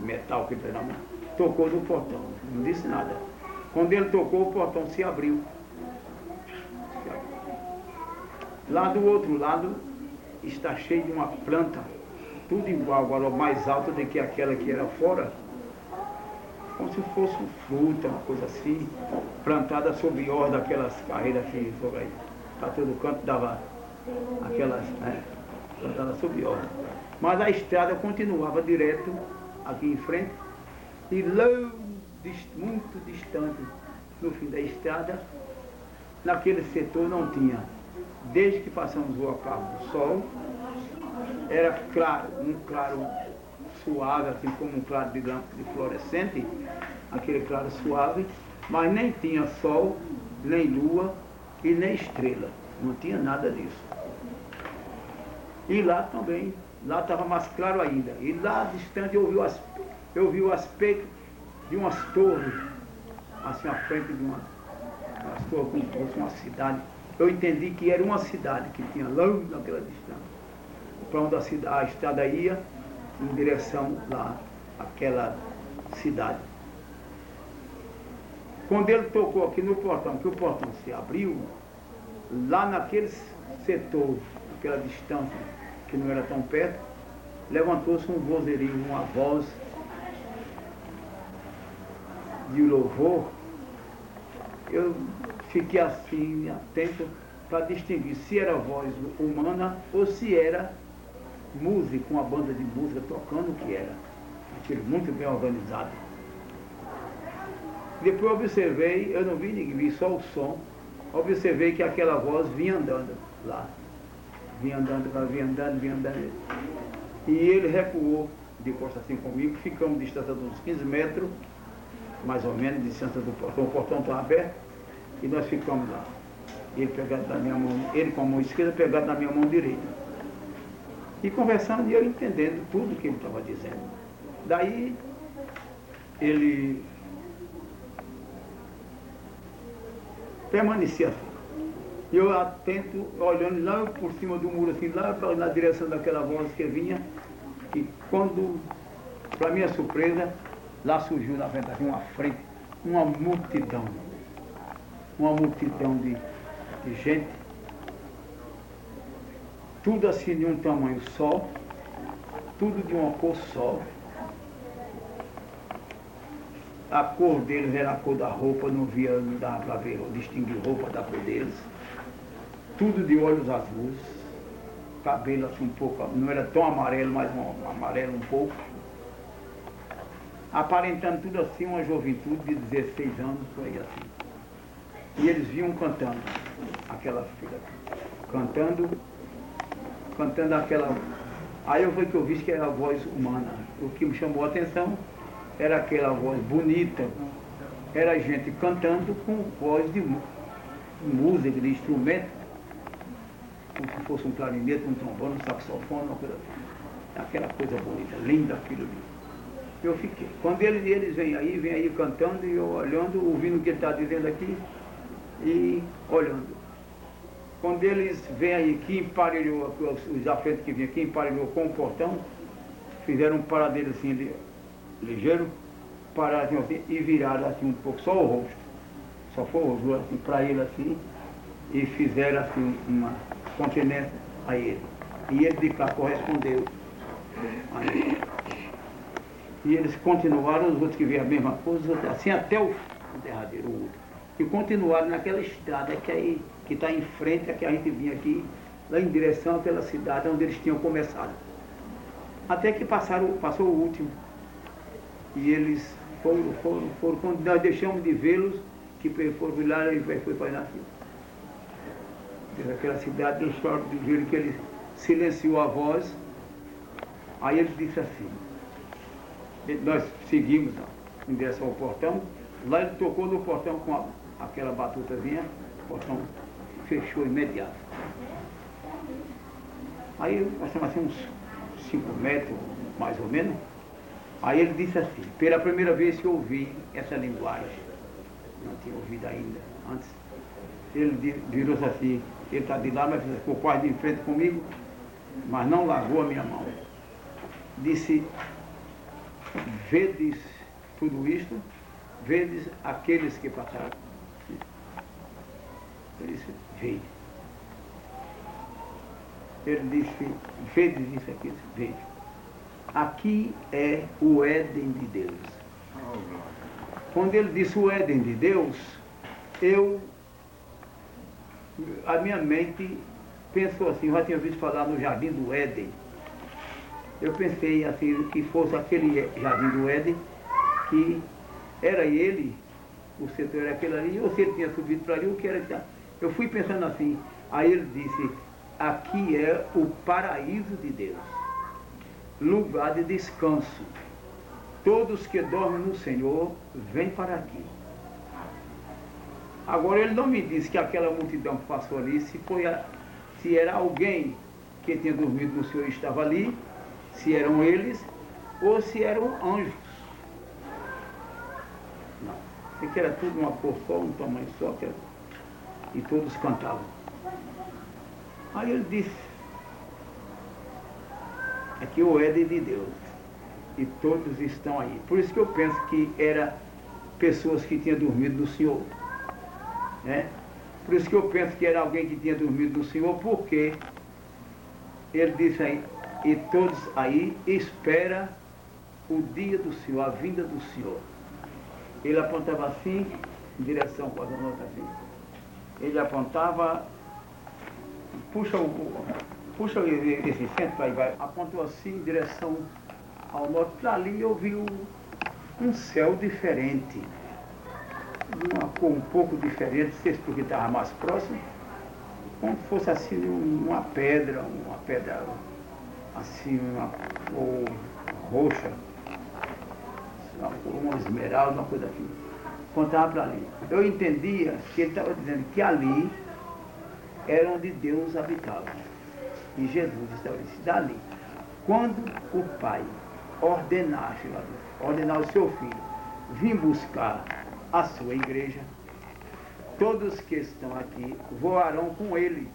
metal que ele tem na mão, tocou no portão, não disse nada. Quando ele tocou, o portão se abriu. Lá do outro lado está cheio de uma planta, tudo igual, agora mais alta do que aquela que era fora, como se fosse fruta, uma coisa assim, plantada sob ordem daquelas carreiras que sobre aí. Para todo canto dava aquelas, plantada sob ordem. Mas a estrada continuava direto aqui em frente, e lá, muito distante, no fim da estrada, naquele setor não tinha. Desde que passamos o ocaso do sol, era claro, um claro suave, assim como um claro de fluorescente, aquele claro suave, mas nem tinha sol, nem lua e nem estrela. Não tinha nada disso. E lá também, lá estava mais claro ainda. E lá distante eu vi o aspecto de umas torres, assim à frente de umas torres como se fosse uma cidade. Eu entendi que era uma cidade que tinha lá naquela distância, para onde a estrada ia, em direção lá, àquela cidade. Quando ele tocou aqui no portão, que o portão se abriu, lá naquele setor, naquela distância, que não era tão perto, levantou-se um vozerio, uma voz de louvor. Eu fiquei assim, atento, para distinguir se era voz humana ou se era música, uma banda de música tocando, o que era. Aquilo muito bem organizado. Depois eu observei, eu não vi ninguém, vi só o som, observei que aquela voz vinha andando lá. Vinha andando. E ele recuou de costas assim comigo, ficamos distância de uns 15 metros, mais ou menos, distância do portão. O portão estava aberto e nós ficamos lá. Ele pegado na minha mão, ele com a mão esquerda pegado na minha mão direita. E conversando e eu entendendo tudo que ele estava dizendo. Daí ele permanecia assim. E eu atento, olhando lá por cima do muro, assim, lá na direção daquela voz que vinha, e quando, para minha surpresa, lá surgiu na frente, assim, uma multidão de gente, tudo assim de um tamanho só, tudo de uma cor só. A cor deles era a cor da roupa, não dava para ver, distinguir roupa da cor deles. Tudo de olhos azuis, cabelo assim um pouco, não era tão amarelo, mas amarelo um pouco. Aparentando tudo assim, uma juventude de 16 anos, por aí assim. E eles vinham cantando, aquela filha, cantando aquela... Aí eu vi que eu vi que era a voz humana. O que me chamou a atenção era aquela voz bonita, era gente cantando com voz de música, de instrumento, como se fosse um clarinete, um trombone, um saxofone, uma coisa assim. Aquela coisa bonita, linda aquilo ali. Eu fiquei. Quando eles vêm aí cantando e eu olhando, ouvindo o que ele está dizendo aqui e olhando. Quando eles vêm aí, que emparelhou, os afetos que vinham aqui, emparelhou com o portão, fizeram um paradeiro assim, ligeiro, pararam assim, e viraram assim um pouco, só o rosto. Só foi o rosto, assim, para ele assim, e fizeram assim uma continência a ele. E ele de cá correspondeu a ele. E eles continuaram, os outros que viram a mesma coisa, assim até o derradeiro, o outro. E continuaram naquela estrada que está em frente, a que a gente vinha aqui, lá em direção àquela cidade onde eles tinham começado. Até que passou o último. E eles foram quando nós deixamos de vê-los, que foram lá e foi para lá. Aquela cidade, eles viram que ele silenciou a voz. Aí ele disse assim, nós seguimos em direção ao portão, lá ele tocou no portão com aquela batutazinha, o portão fechou imediato. Aí nós estamos assim uns 5 metros, mais ou menos. Aí ele disse assim, pela primeira vez que eu ouvi essa linguagem, não tinha ouvido ainda antes, ele virou-se assim, ele está de lá, mas ficou quase de frente comigo, mas não largou a minha mão. Disse, vedes tudo isto, vedes aqueles que passaram. Ele disse, veio. Ele disse, vedes isso aqui, veio. Aqui é o Éden de Deus. Quando ele disse o Éden de Deus, a minha mente pensou assim, eu já tinha ouvido falar no Jardim do Éden. Eu pensei assim, que fosse aquele Jardim do Éden, que era ele, o setor era aquele ali, ou se ele tinha subido para ali, o que era que... Eu fui pensando assim, aí ele disse, aqui é o paraíso de Deus, lugar de descanso. Todos que dormem no Senhor, vêm para aqui. Agora ele não me disse que aquela multidão que passou ali, se era alguém que tinha dormido no Senhor e estava ali, se eram eles, ou se eram anjos. Não. Sei que era tudo uma cor só, um tamanho só, e todos cantavam. Aí ele disse, aqui o Éden de Deus, e todos estão aí. Por isso que eu penso que eram pessoas que tinham dormido no Senhor. Né? Por isso que eu penso que era alguém que tinha dormido no Senhor, porque ele disse aí, e todos aí espera o dia do Senhor, a vinda do Senhor. Ele apontava assim, em direção com as notas assim. Ele apontava, puxa esse centro aí, apontou assim em direção ao norte. Para ali eu vi um céu diferente, uma cor um pouco diferente, não sei se porque estava mais próximo, como se fosse assim uma pedra assim, uma cor roxa, uma esmeralda, uma coisa assim. Contava para ali. Eu entendia que ele estava dizendo que ali era onde Deus habitava. E Jesus estabeleceu dali. Quando o Pai ordenar o seu Filho vir buscar a sua igreja, todos que estão aqui voarão com ele.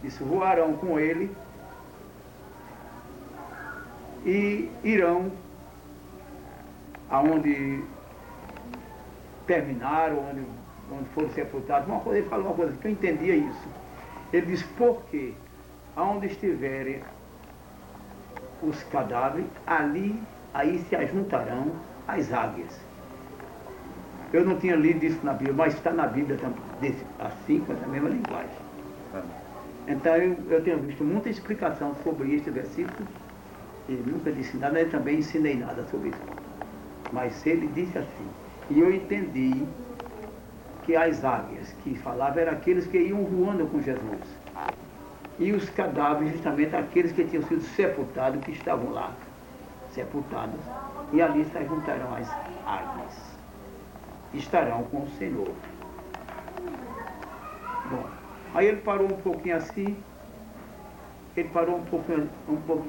Isso, voarão com ele e irão aonde terminaram, onde foram sepultados. Ele falou uma coisa que eu entendia isso. Ele disse, porque aonde estiverem os cadáveres, aí se ajuntarão as águias. Eu não tinha lido isso na Bíblia, mas está na Bíblia assim, com essa mesma linguagem. Então eu tenho visto muita explicação sobre este versículo. Ele nunca disse nada, eu também ensinei nada sobre isso. Mas ele disse assim, e eu entendi que as águias que falavam eram aqueles que iam voando com Jesus. E os cadáveres, justamente aqueles que tinham sido sepultados, que estavam lá, sepultados, e ali se juntarão as águias. Estarão com o Senhor. Bom, aí ele parou um pouquinho assim,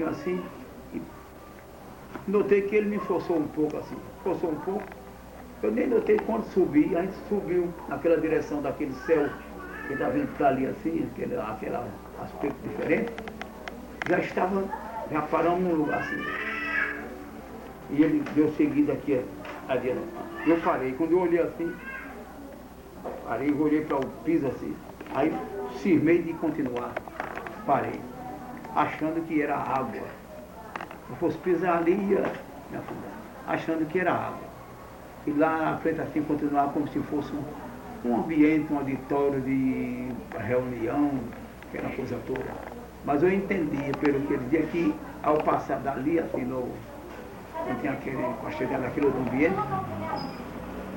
assim, e notei que ele me forçou um pouco assim, eu nem notei quando subi, a gente subiu naquela direção daquele céu que está vindo para ali assim, aquele aspecto diferente, já paramos num lugar assim. E ele deu seguida aqui adiante. Eu parei, quando eu olhei assim, olhei para o piso assim, aí cismei de continuar, parei, achando que era água. Se eu fosse pisar ali, ia me afundar, achando que era água. E lá na frente assim, continuava como se fosse um ambiente, um auditório de reunião, aquela coisa toda. Mas eu entendia, pelo que ele dizia, que ao passar dali, assim, não tinha chegar naquele outro ambiente,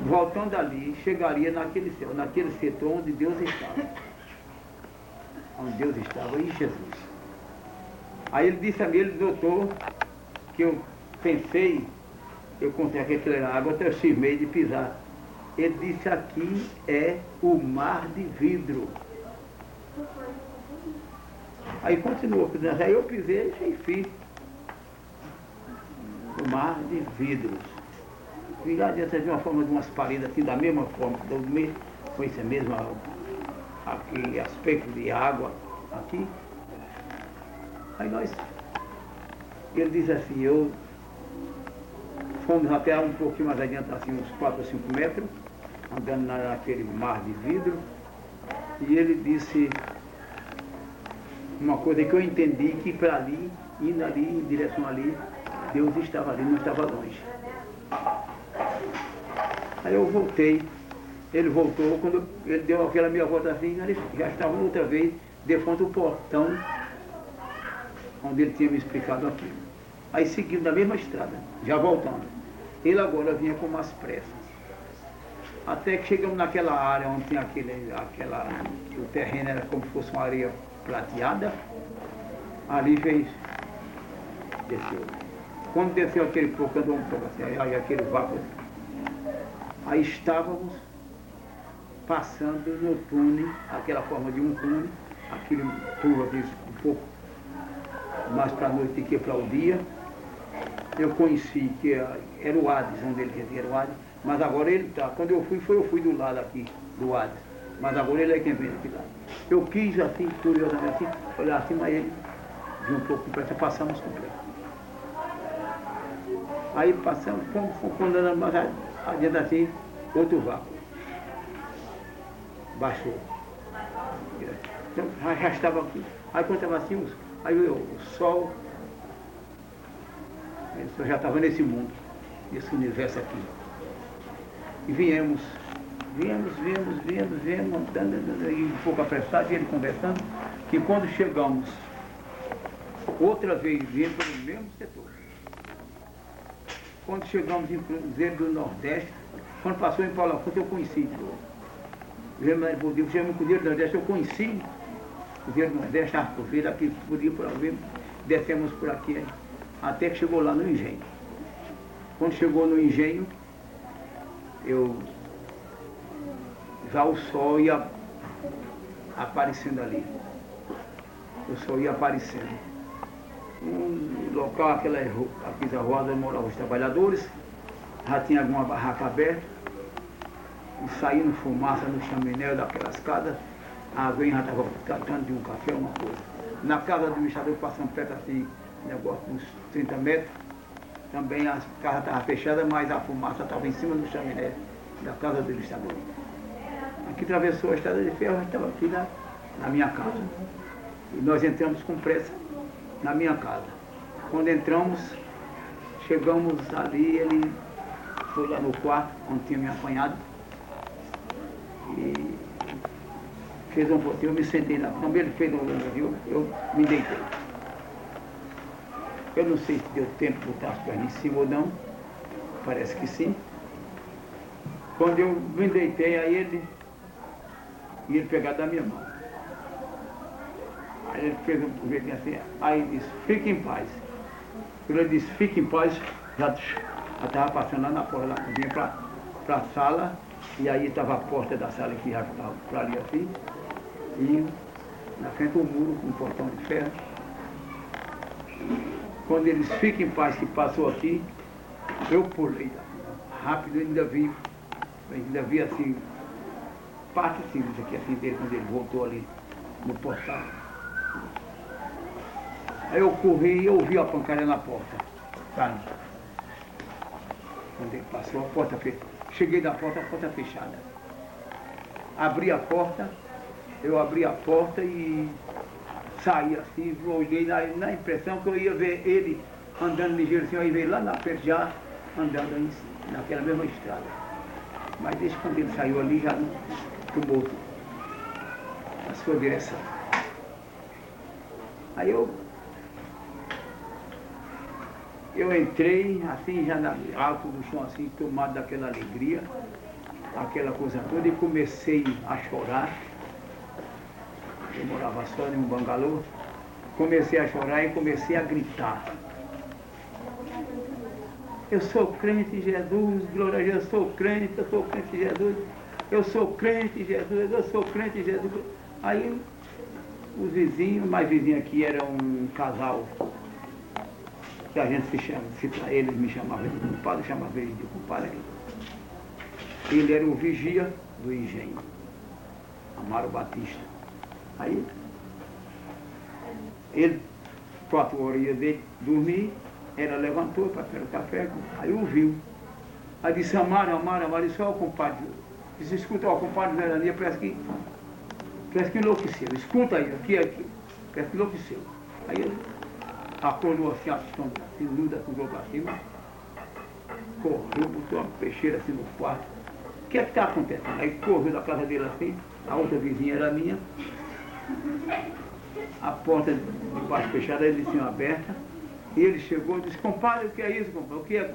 voltando ali, chegaria naquele céu, naquele setor onde Deus estava. Onde Deus estava e Jesus. Aí ele disse a mim, ele notou que eu pensei, eu contei que aquilo era água, até eu cismei de pisar. Ele disse, aqui é o mar de vidro. Aí continuou, aí eu pisei e fiz o mar de vidros. E lá dentro de uma forma de umas paredes assim, da mesma forma, com esse mesmo aquele aspecto de água aqui. Aí ele diz assim, fomos até um pouquinho mais adiante, assim, uns 4 ou 5 metros, andando naquele mar de vidro, e ele disse uma coisa que eu entendi, que para ali, indo ali, em direção ali, Deus estava ali, não estava longe. Aí eu voltei, ele voltou, quando ele deu aquela meia volta assim, ele já estava outra vez, de frente do portão, onde ele tinha me explicado aquilo. Aí seguindo na mesma estrada, já voltando. Ele agora vinha com umas pressas. Até que chegamos naquela área onde tinha o terreno era como se fosse uma areia prateada. Ali desceu. Quando desceu aquele pouco, andou um pouco assim, aí aquele vácuo assim. Aí estávamos passando no túnel, aquela forma de um túnel, aquele turva um pouco mais para a noite do que para o dia. Eu conheci que era o Hades, onde ele quer era o Hades, mas agora ele está. Quando eu fui do lado aqui, do Hades, mas agora ele é quem vem aqui lá. Eu quis assim, curiosamente, assim, olhar assim, mas ele viu um pouco com pressa, passamos com pressa. Aí passamos, quando andamos mais adiante assim, outro vácuo. Baixou. Então, já estava aqui. Aí quando estava assim, aí o sol já estava nesse mundo, nesse universo aqui. E viemos andando, e um pouco apressado, e ele conversando, que quando chegamos, outra vez viemos pelo mesmo setor. Quando chegamos em Cruzeiro do Nordeste, quando passou em Paulo Afonso, eu conheci. Viemos em Cruzeiro do Nordeste, eu conheci Cruzeiro do Nordeste, Arcoveira, aqui, podia por ali, descemos por aqui, até que chegou lá no engenho. Quando chegou no engenho, já o sol ia aparecendo ali. O sol ia aparecendo. Um local, aqui na rua onde moravam os trabalhadores, já tinha alguma barraca aberta, e saindo fumaça no chaminé daquelas casas, a água já estava tratando de um café, uma coisa. Na casa do administrador, passando perto assim, negócio uns 30 metros, também a casa estava fechada, mas a fumaça estava em cima do chaminé da casa do administrador. Aqui atravessou a estrada de ferro, estava aqui na minha casa. E nós entramos com pressa na minha casa. Quando entramos, chegamos ali, ele foi lá no quarto, onde tinha me apanhado, e fez um potinho, eu me sentei na cama, ele fez um elogio, eu me deitei. Eu não sei se deu tempo de botar as pernas em cima ou não, parece que sim. Quando eu me deitei, aí ele pegar da minha mão. Aí ele fez um jeitinho assim, aí ele disse, fique em paz. Quando ele disse, fique em paz, já estava passando lá na porta da cozinha para a sala, e aí estava a porta da sala que já estava para ali assim, e na frente um muro com um portão de ferro. Quando eles fiquem em paz que passou aqui, eu pulei rápido, ainda vi assim, parte simples aqui assim dele, quando ele voltou ali no portal. Aí eu corri e ouvi a pancada na porta. Tá? Quando ele passou, a porta fechada. Cheguei na porta, a porta fechada. Abri a porta, eu abri a porta e saí assim, olhei na impressão que eu ia ver ele andando ligeiro assim, eu ia ver lá na frente já, andando naquela mesma estrada. Mas desde quando ele saiu ali, já não tomou a sua direção. Aí eu entrei, assim, já alto do chão, assim, tomado daquela alegria, aquela coisa toda, e comecei a chorar. Eu morava só em um bangalô, comecei a chorar e comecei a gritar. Eu sou crente em Jesus, glória a Jesus, eu sou crente em Jesus, eu sou crente em Jesus, eu sou crente em Jesus. Aí os vizinhos, mais vizinho aqui era um casal, que a gente eles me chamavam de culpado, chamava ele de culpado. Ele era o vigia do engenho, Amaro Batista. Aí, ele, 4 horas ia dormir, ela levantou para pegar o café, aí ouviu. Aí disse, Amaro, disse, ó, compadre. Disse, escuta, ó, compadre Verania, parece que enlouqueceu. Escuta aí, aqui, parece que enlouqueceu. Aí ele acordou assim, a sombra, assim, nuda, cruzou para cima, correu, botou uma peixeira assim no quarto. O que é que está acontecendo? Aí correu da casa dele assim, a outra vizinha era minha, a porta de baixo fechada, eles tinham aberta, e ele chegou e disse, compadre, o que é isso, compadre? O que é?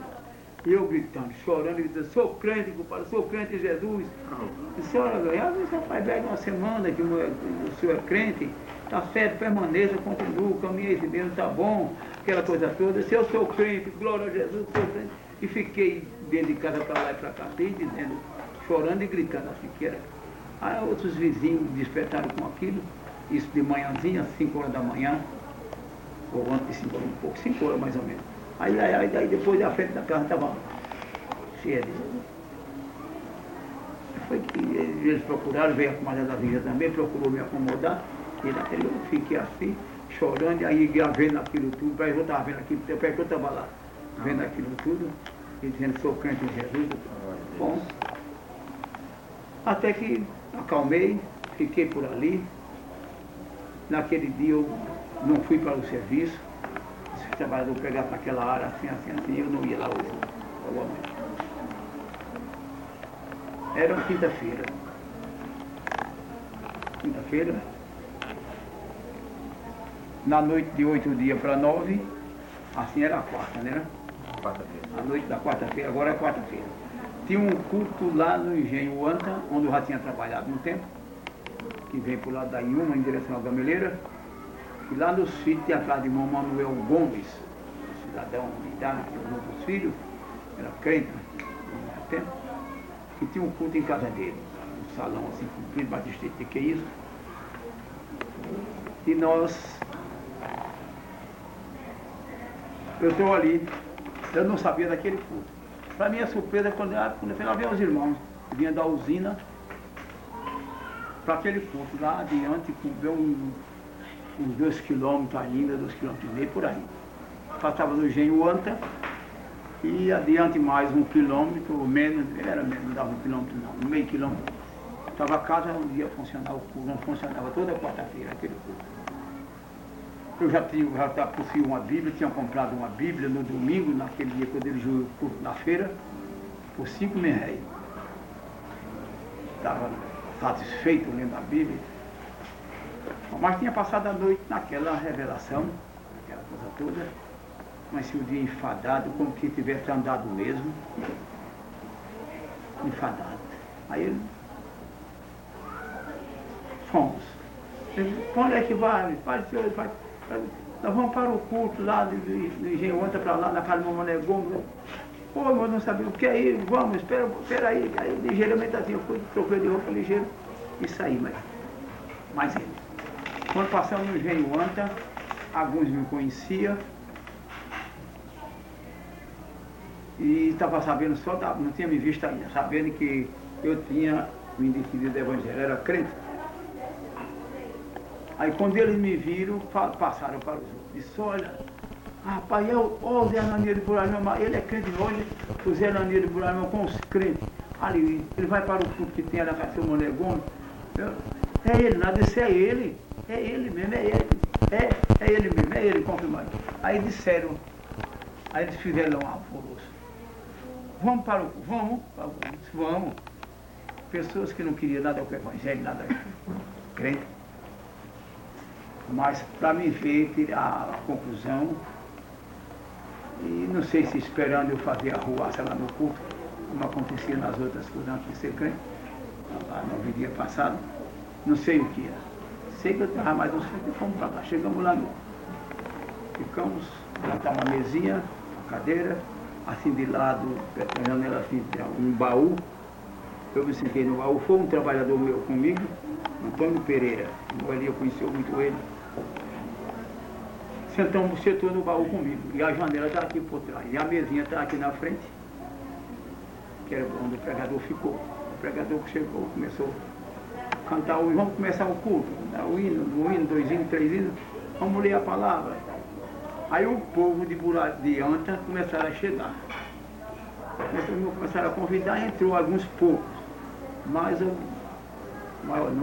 E eu gritando, chorando, ele disse, sou crente, compadre, sou crente em Jesus. E senhora, já faz bem uma semana que o senhor é crente, está certo, permaneça, continua, caminha esse mesmo, está bom, aquela coisa toda. Se eu sou crente, glória a Jesus, sou crente. E fiquei dentro de casa para lá e para cá, dizendo, chorando e gritando assim, que era Aí outros vizinhos despertaram com aquilo, isso de manhãzinha, 5 horas da manhã, ou antes de 5 horas, um pouco, 5 horas mais ou menos. Aí depois a frente da casa estava cheia de... Foi que eles procuraram, veio a comadre da Virgem também, procurou me acomodar, e eu fiquei assim, chorando, e aí ia vendo aquilo tudo, parece que eu estava vendo aquilo, parece que eu estava lá, vendo aquilo tudo, e dizendo, sou crente em Jesus. Bom, até que acalmei, fiquei por ali. Naquele dia eu não fui para o serviço, se o trabalhador pegar para aquela área assim, eu não ia lá hoje, provavelmente. Era uma quinta-feira. Quinta-feira, na noite de 8 dias para 9, assim era a quarta, né? Quarta-feira. A noite da quarta-feira, agora é quarta-feira. Tinha um culto lá no Engenho Anta, onde eu já tinha trabalhado um tempo, que vem por lado da Iuma, em direção à Gameleira. E lá no sítio tinha a casa de irmão Manuel Gomes, cidadão militar, que é um dos filhos, era crente, no tempo, e tinha um culto em casa dele, um salão assim, comprido, batistete, de que é isso? E eu estou ali, eu não sabia daquele culto. Para minha surpresa, quando eu fui lá ver os irmãos, vinha da usina para aquele culto, lá adiante, deu uns 2 quilômetros ainda, 2,5 quilômetros por aí. Passava no Engenho Anta e adiante mais 1 quilômetro, ou menos, era menos, não dava 1 quilômetro não, meio quilômetro. Estava a casa onde ia funcionar o culto, não funcionava toda quarta-feira aquele culto. Eu já possuía uma Bíblia, tinha comprado uma Bíblia no domingo, naquele dia que eu dirigi o culto na feira, por 5 mil réis. Estava satisfeito lendo a Bíblia. Mas tinha passado a noite naquela revelação, aquela coisa toda, mas se o dia enfadado, como se tivesse andado mesmo, enfadado. Aí ele, fomos. Ele, onde é que vai? Pai, senhor, vai. Nós vamos para o culto lá do Engenho Anta para lá, na casa do Manuel Gomes. Pô, eu não sabia o que é isso, vamos, espera aí. Aí ligeiramente assim, eu fui, troquei de roupa ligeiro e saí, mas ele. Quando passamos no Engenho Anta, alguns me conheciam e estava sabendo só, não tinha me visto ainda, sabendo que eu tinha me decidido do Evangelho, era crente. Aí quando eles me viram, passaram para os outros. Disse, olha, rapaz, o Zé Ananias de Buraimão, ele é crente hoje, o Zé Ananias de Buraimão com os crentes. Ali, ele vai para o culto que tem ali na casa do Manuel Gomes. É ele, nada disso é ele mesmo, é ele mesmo, é ele confirmado. Aí disseram, aí eles fizeram um alvoroço. Vamos para o culto, vamos. Pessoas que não queriam nada com o Evangelho, nada crente. Mas para me ver, tirar a conclusão, e não sei se esperando eu fazer a ruaça lá no culto, como acontecia nas outras coisas antes de ser crente, lá no dia passado, não sei o que era. Sei que eu estava mais uns e fomos para lá. Chegamos lá, ficamos, botar uma mesinha, uma cadeira, assim de lado, perto da janela, assim, um baú. Eu me sentei no baú, foi um trabalhador meu comigo, Antônio Pereira, ali eu conheci muito ele. Sentou no baú comigo, e a janela está aqui por trás, e a mesinha está aqui na frente, que era onde o pregador ficou. O pregador chegou, começou a cantar o hino, vamos começar o culto, o hino, 2 hinos, 3 hinos, vamos ler a palavra. Aí o povo de Anta começaram a chegar. Começaram a convidar, entrou alguns poucos, mas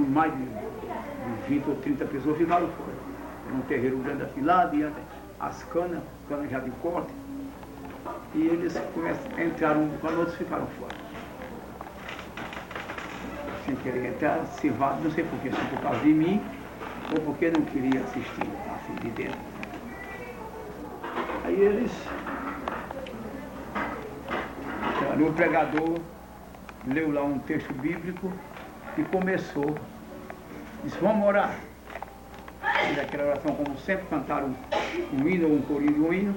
mais de 20 ou 30 pessoas ficaram fora. Era um terreiro grande assim, lá adiante, as canas já de corte, e eles entraram com outros ficaram fora. Sem querer entrar, cevado, não sei porquê, se por causa de mim, ou porque não queria assistir, assim, de dentro. Aí eles, o pregador leu lá um texto bíblico e começou, disse, vamos orar. Fiz aquela oração como sempre, cantaram um hino ou um corinho de um hino.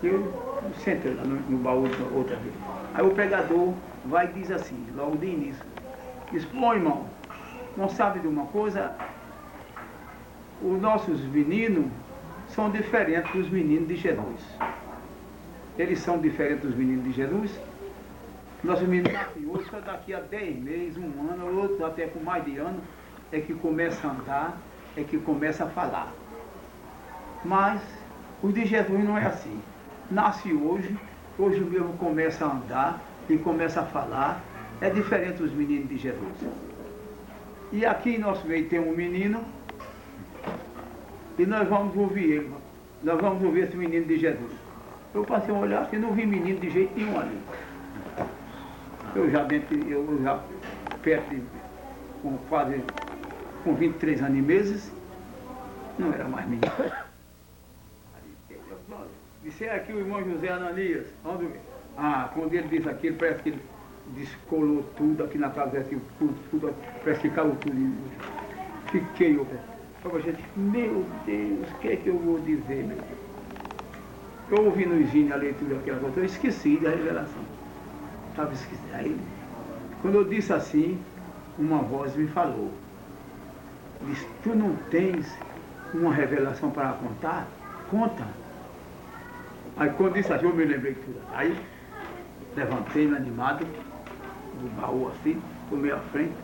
E eu sentei lá no baú outra vez. Aí o pregador vai e diz assim, logo de início, Disse, bom irmão, não sabe de uma coisa? Os nossos meninos são diferentes dos meninos de Jesus. Eles são diferentes dos meninos de Jesus. Nossos meninos nascem hoje, só daqui a 10 meses, um ano, outros até com mais de ano, é que começa a andar, é que começa a falar. Mas os de Jesus não é assim. Nasce hoje mesmo começa a andar e começa a falar. É diferente dos meninos de Jesus. E aqui em nosso meio tem um menino, e nós vamos ouvir ele. Nós vamos ouvir esse menino de Jesus. Eu passei a olhar e não vi menino de jeito nenhum ali. Eu já perto de, com 23 anos e meses, não era mais menino. Disse, é aqui o irmão José Ananias. Vamos ver. Ah, quando ele disse aquilo, parece que ele descolou tudo aqui na casa, assim, tudo, parece que caiu tudo. Fiquei, gente, meu Deus, o que é que eu vou dizer, meu Deus? Eu ouvi no Higínio a leitura daquela coisa, eu esqueci da revelação. Estava esquecido. Aí, quando eu disse assim, uma voz me falou. Disse, tu não tens uma revelação para contar? Conta. Aí quando disse assim, eu me lembrei de tudo. Aí, levantei-me animado, do baú assim, tomei a frente.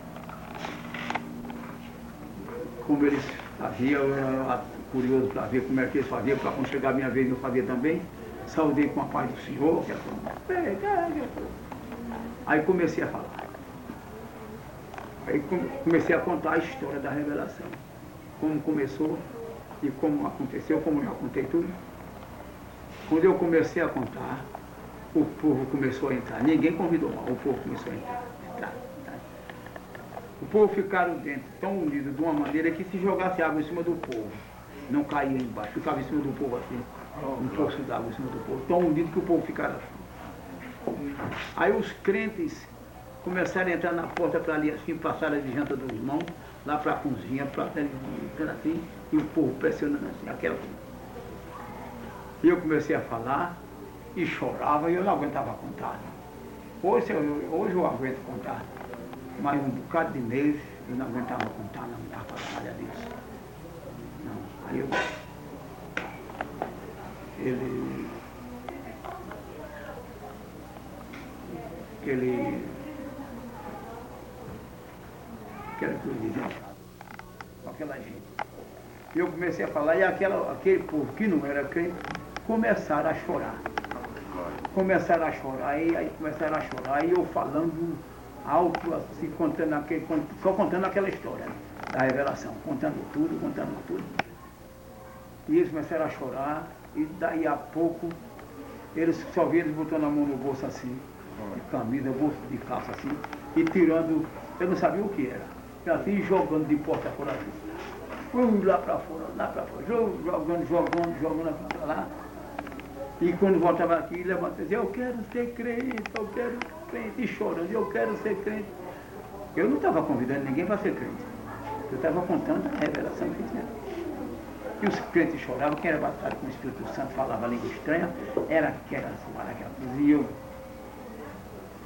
Como eles faziam, eu era curioso para ver como é que eles faziam, para quando chegar a minha vez eu fazia também. Saudei com a paz do Senhor. Aí comecei a falar. Aí comecei a contar a história da revelação. Como começou e como aconteceu, como eu já contei tudo. Quando eu comecei a contar, o povo começou a entrar. Ninguém convidou mal, o povo começou a entrar. O povo ficaram dentro, tão unidos de uma maneira que se jogasse água em cima do povo, não caía embaixo, ficava em cima do povo assim, um poço d'água em cima do povo, tão unido que o povo ficava assim. Aí os crentes começaram a entrar na porta para ali assim, passaram de janta dos irmãos, lá para a cozinha, assim, e o povo pressionando assim, aquela coisa. E eu comecei a falar e chorava e eu não aguentava contar. Hoje eu aguento contar, mas um bocado de mês eu não aguentava contar, não dava para nada disso. Não. Aí aquela coisa, aquela gente. Eu comecei a falar e aquele povo que não era crente começaram a chorar. Começaram a chorar, aí começaram a chorar, e eu falando alto, assim, só contando aquela história da revelação, contando tudo. E eles começaram a chorar, e daí a pouco, eles só viram eles botando a mão no bolso assim, de camisa, bolso de calça assim, e tirando, eu não sabia o que era, assim, jogando de porta fora assim. Lá para fora, jogando lá. E quando voltava aqui, levantava e dizia, eu quero ser crente, e chorando, eu quero ser crente. Eu não estava convidando ninguém para ser crente. Eu estava contando a revelação que tinha. E os crentes choravam, quem era batizado com o Espírito Santo falava língua estranha, era aquela coisa. E eu,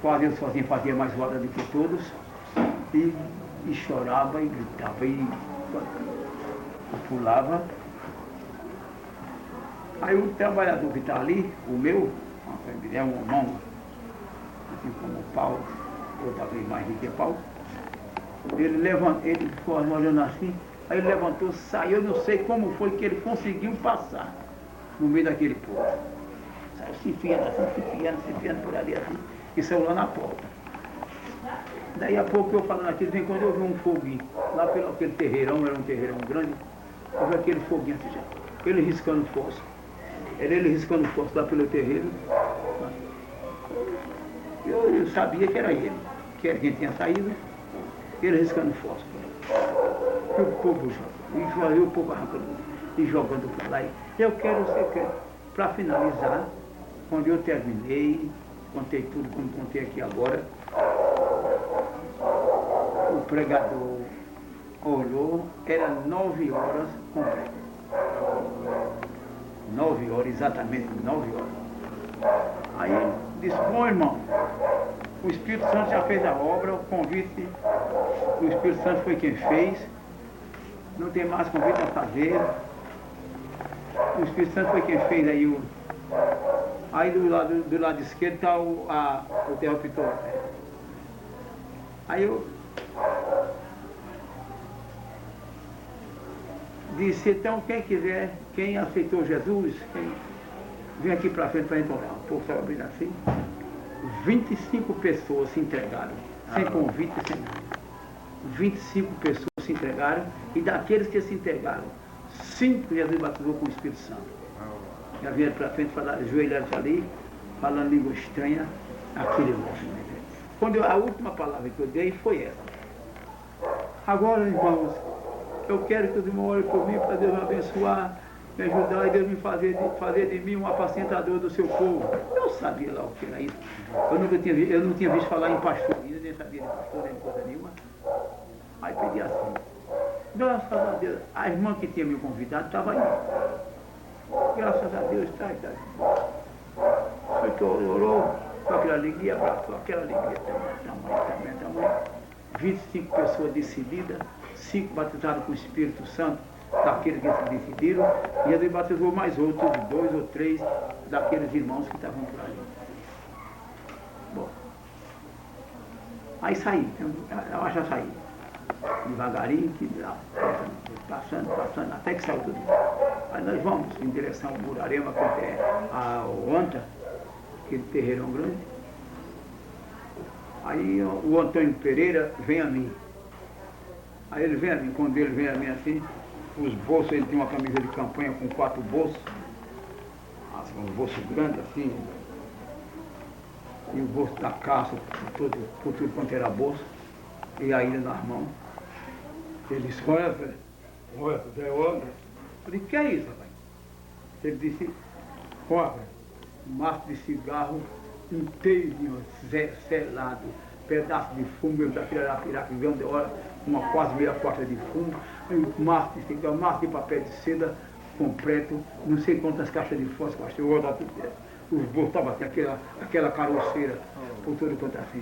quase eu sozinho fazia mais roda do que todos, e chorava, e gritava, e pulava. Aí o trabalhador que está ali, o meu, é um irmão, assim como o Paulo, eu talvez mais do que Paulo, ele ficou olhando assim, aí ele levantou, saiu, eu não sei como foi que ele conseguiu passar no meio daquele povo. Saiu se enfiando por ali assim, e saiu lá na porta. Daí a pouco eu falando aquilo, vem quando eu vi um foguinho, lá pelo aquele terreirão, era um terreirão grande, eu vi aquele foguinho assim, ele riscando fósforo. Ele riscando fósforo lá pelo terreiro. Eu sabia que era ele, que era quem tinha saído, ele riscando fósforo. E o povo jogando, e o povo arrancando, e jogando para lá. Eu quero ser, para finalizar, quando eu terminei, contei tudo como contei aqui agora, o pregador olhou, era 9 horas completas. 9 horas, exatamente 9 horas. Aí ele disse, bom irmão, O Espírito Santo já fez a obra, o convite, o Espírito Santo foi quem fez, não tem mais convite a fazer. O Espírito Santo foi quem fez aí Aí do lado esquerdo está o interruptor. Aí eu disse, então quem quiser, quem aceitou Jesus, vem aqui para frente para entrar. O povo estava abrindo assim. 25 pessoas se entregaram, sem convite, sem nada. 25 pessoas se entregaram, e daqueles que se entregaram, 5 Jesus batizou com o Espírito Santo. Já vieram para frente, ajoelharam ali, falando língua estranha, aquele movimento. A última palavra que eu dei foi essa. Agora, irmãos, eu quero que os irmãos orem por mim, para Deus me abençoar, me ajudar, e Deus me fazer de mim um apacentador do seu povo. Eu sabia lá o que era isso. Eu não tinha visto falar em pastor, nem sabia de pastor, nem coisa nenhuma. Aí pedi assim, graças a Deus, a irmã que tinha me convidado estava aí. Graças a Deus, está. Foi que orou com aquela alegria, abraçou aquela alegria tamanho. 25 pessoas decididas, 5 batizadas com o Espírito Santo, daqueles que se decidiram, e ele batizou mais outros, 2 ou 3 daqueles irmãos que estavam por ali. Bom, aí saí, eu já saí, devagarinho, passando, até que saiu tudo. Aí nós vamos em direção ao Burarema, que é ao Anta, aquele terreirão grande. Aí o Antônio Pereira vem a mim. Aí ele vem a mim, quando ele vem a mim assim, os bolsos, ele tem uma camisa de campanha com 4 bolsos, uns bolsos grandes assim, e o bolso da calça, por tudo quanto era bolso, e a ilha nas mãos. Ele disse, olha, Zé, olha. Eu falei, que é isso, rapaz? Ele disse, olha, um maço de cigarro inteirinho, selado, pedaço de fumo, daquele arapiraca, grande hora, quase meia porta de fumo, um maço de cigarro, um maço de papel de seda completo, não sei quantas caixas de fósforo, os bolsos estavam assim, aquela caroceira, por todo quanto assim.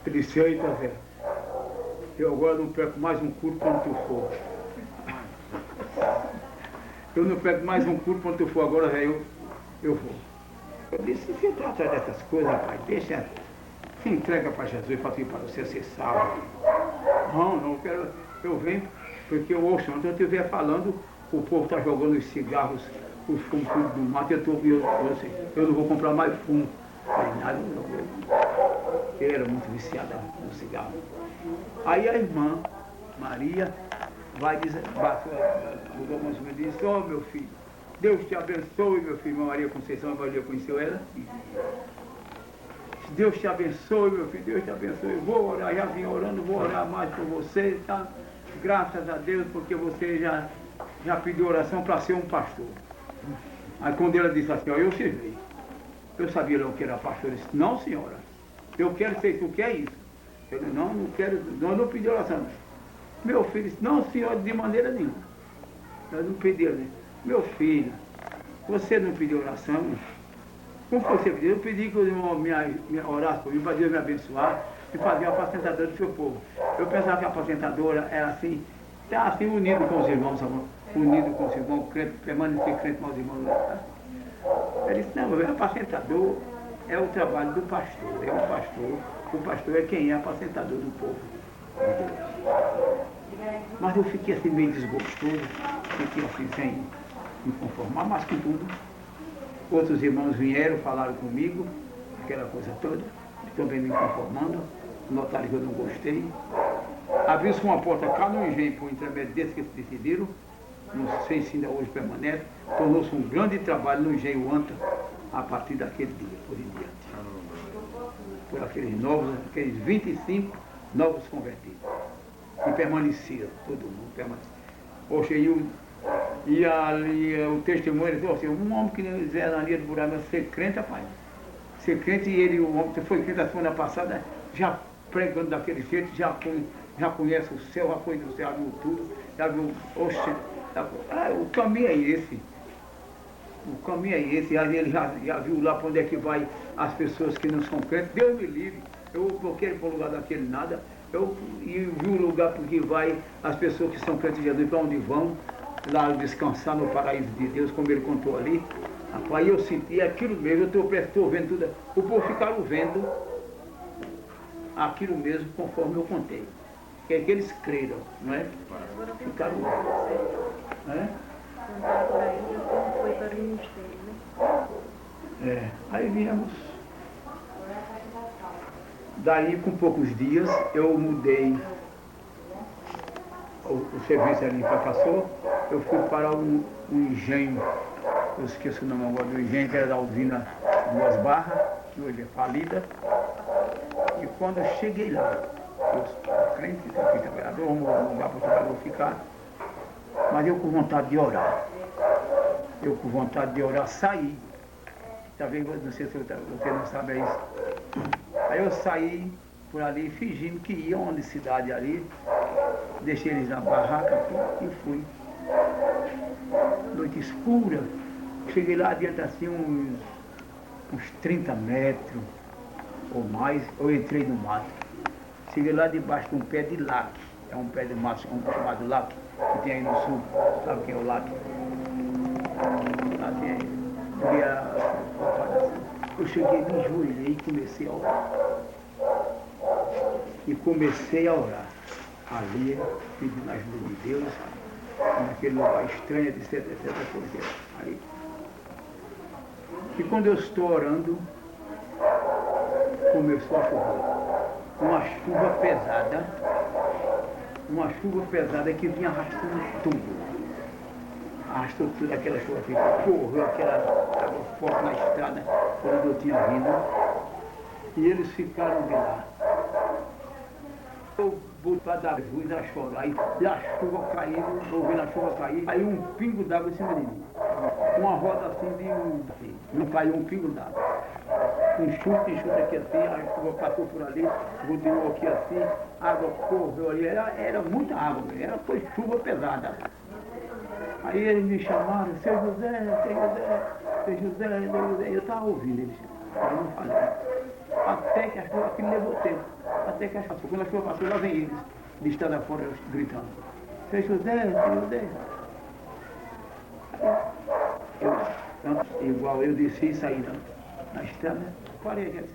Ele disse, eita, Zé, eu agora não perco mais um culto quando tu for. Eu não perco mais um culto quando tu for, agora, velho, eu vou. Eu disse, se trata dessas coisas, rapaz, deixa, se entrega para Jesus, para você ser salvo. Não, eu venho, porque eu ouço, quando eu estiver falando, o povo está jogando os cigarros, os fumos do mato, eu não vou comprar mais fumo. Nem nada, eu era muito viciada no cigarro. Aí a irmã Maria vai dizer, diz, ó meu filho, Deus te abençoe, meu filho. Maria Conceição, a Maria conheceu ela. Deus te abençoe, meu filho, Deus te abençoe. Vou orar, já vim orando, vou orar mais por você, tá? Graças a Deus, porque você já pediu oração para ser um pastor. Aí quando ela disse assim, ó, eu servi. Eu sabia lá o que era pastor. Eu disse, não, senhora, eu quero ser isso, o que é isso? Eu disse, não quero, não pedi oração. Meu filho disse, não, senhora, de maneira nenhuma. Eu não pedi, eu disse, meu filho, você não pediu oração? Como você pediu? Eu pedi que o irmão me orasse por mim, para Deus me abençoar e fazer a apacentadora do seu povo. Eu pensava que a apacentadora era assim, tá assim, unido com os irmãos, sabe? Unido com os irmãos, crente, permanecer crente com os irmãos. Ele disse, não, o apacentador é o trabalho do pastor, o pastor é quem é apacentador do povo. Mas eu fiquei assim meio desgostoso, fiquei assim sem me conformar, mas com tudo. Outros irmãos vieram, falaram comigo, aquela coisa toda, também me conformando, notaram que eu não gostei. Abriu-se uma porta cá no engenho, por intermédio desses que se decidiram, não sei se ainda hoje permanece, tornou-se um grande trabalho no engenho Anta, a partir daquele dia, por em diante. Por aqueles 25 novos convertidos. E permaneciam, todo mundo permanecia. Poxa, e o testemunho, ele disse, um homem que Zé na linha do buraco, ser crente, rapaz. Ser crente, e ele, o homem que foi crente a semana passada, já pregando daquele jeito, já conhece o céu, já foi do céu, já viu tudo, já viu, o caminho é esse. O caminho é esse, aí ele já viu lá para onde é que vai as pessoas que não são crentes, Deus me livre. Eu bloqueei para o lugar daquele nada. E vi o lugar porque vai as pessoas que são crentes de Jesus, para onde vão, lá descansar no paraíso de Deus, como ele contou ali. Aí eu senti aquilo mesmo, eu estou vendo tudo. O povo ficaram vendo aquilo mesmo conforme eu contei. Que é que eles creram, não é? Ficaram vendo. É? Foi para o ministério, né? Aí viemos. Daí, com poucos dias, eu mudei o serviço ali para Caçô. Eu fui para um engenho, eu esqueço o nome agora do engenho, que era da usina Duas Barras, que hoje é falida. E quando eu cheguei lá, eu crente, fui trabalhador, um lugar para o trabalhador ficar, mas eu com vontade de orar. Eu com vontade de orar saí. Talvez, não sei se você não sabe isso. Aí eu saí por ali, fingindo que ia a uma cidade ali, deixei eles na barraca e fui. Noite escura, cheguei lá adiante assim uns 30 metros ou mais, eu entrei no mato. Cheguei lá debaixo de um pé de laque, é um pé de mato chamado laque, que tem aí no sul, sabe quem é o laque? Lá tem eu cheguei, me enjoelhei e comecei a orar. E comecei a orar. Ali, pedindo a ajuda de Deus, naquele lugar estranho, etc. Aí. E quando eu estou orando, começou a chover. Uma chuva pesada que vinha arrastando tudo. Arrastou tudo aquela chuva que correu, aquela água forte na estrada, quando eu tinha vindo. E eles ficaram de lá. Eu vou para dar luz a chorar, e a chuva caindo, ouvindo a chuva cair, aí um pingo d'água em cima de mim. Uma roda assim não caiu um pingo d'água. Um chute aqui assim, a chuva passou por ali, rodeou aqui assim, a água correu ali, era muita água, foi chuva pesada. Aí eles me chamaram, seu José, eu estava ouvindo eles, eu não falei. Até que a chuva, aquilo levou tempo, até que a chuva, quando a chuva passou, lá vem eles, de estrada fora, gritando, seu José. Igual eu desci e saí na estrada, parei aqui,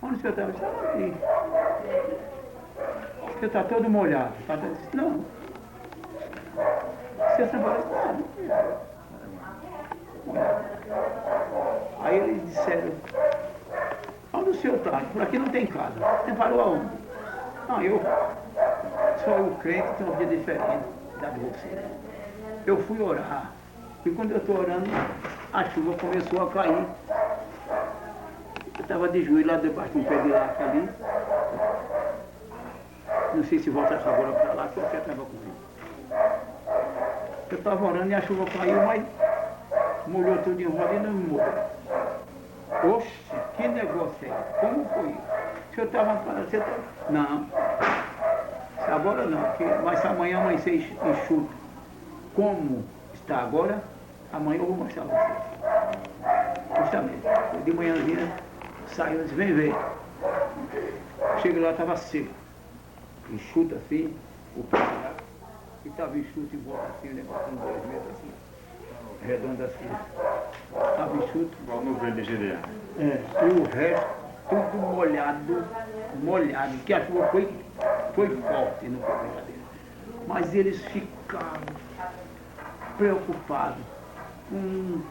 onde o senhor estava? Estava aí. Você está todo molhado, não. Você trabalha com nada. Aí eles disseram, onde o senhor está? Por aqui não tem casa. Você parou aonde? Não, eu sou o crente, tenho uma vida diferente da de você. Eu fui orar. E quando eu estou orando, a chuva começou a cair. Eu estava de joelho lá debaixo de um pé de laca ali. Não sei se volta essa bola para lá, que eu quero estava comigo. Eu estava orando e a chuva caiu, mas molhou tudo em roda e não me molhou. Oxe, que negócio é? Como foi isso? O senhor estava falando, você estava... Não, agora não, mas se amanhã amanhecer enxuto, como está agora, amanhã eu vou mostrar a vocês. Justamente, de manhãzinha saiu e disse, vem ver. Cheguei lá, estava seco, enxuto assim, o pé e estava enxuto em volta assim, o negócio com 2 metros assim, redondo assim. Estava enxuto. Igual no verde de Gideão. E o resto, tudo molhado, que a chuva foi forte no problema dele. Mas eles ficaram preocupados. Um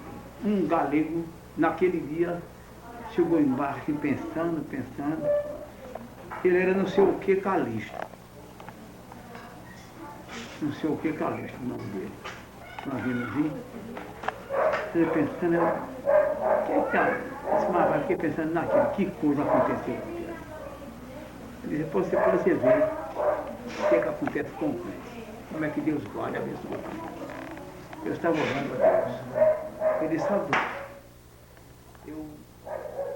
galego, naquele dia, chegou embaixo assim, pensando. Ele era não sei o que Calixto. Não sei o que Calixto, o nome dele. Nós vimos vir. Ele pensando, que tal? Eu fiquei pensando naquilo, que coisa aconteceu com ele. Ele disse, você pode ver o que é que acontece com o crente. Como é que Deus guarda e abençoa a família. Eu estava orando a Deus. Ele sabe.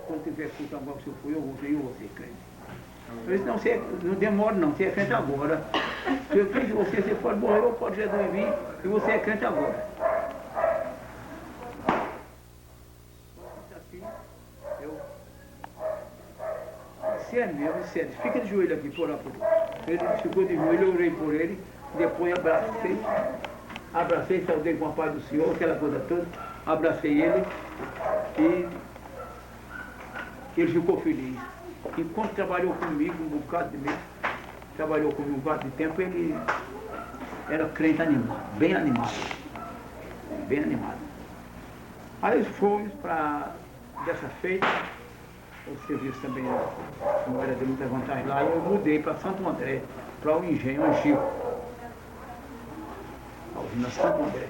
Quando tiver culto agora que eu fui, eu vou ser crente. Eu disse, não, você não demora não, você é crente agora. Se eu crente você pode morrer ou pode Jesus vir e você é crente agora. sério mesmo, sério. Fica de joelho aqui, por lá, por lá. Ele ficou de joelho, eu orei por ele, depois abracei, saudei com a paz do Senhor, aquela coisa toda, abracei ele e ele ficou feliz. Enquanto trabalhou comigo um bocado de mês, trabalhou comigo um bocado de tempo, ele era crente animado, bem animado. Bem animado. Aí fomos para dessa feita, o serviço também não era de muita vantagem lá, e eu mudei para Santo André, para o Engenho Angico. A usina Santo André.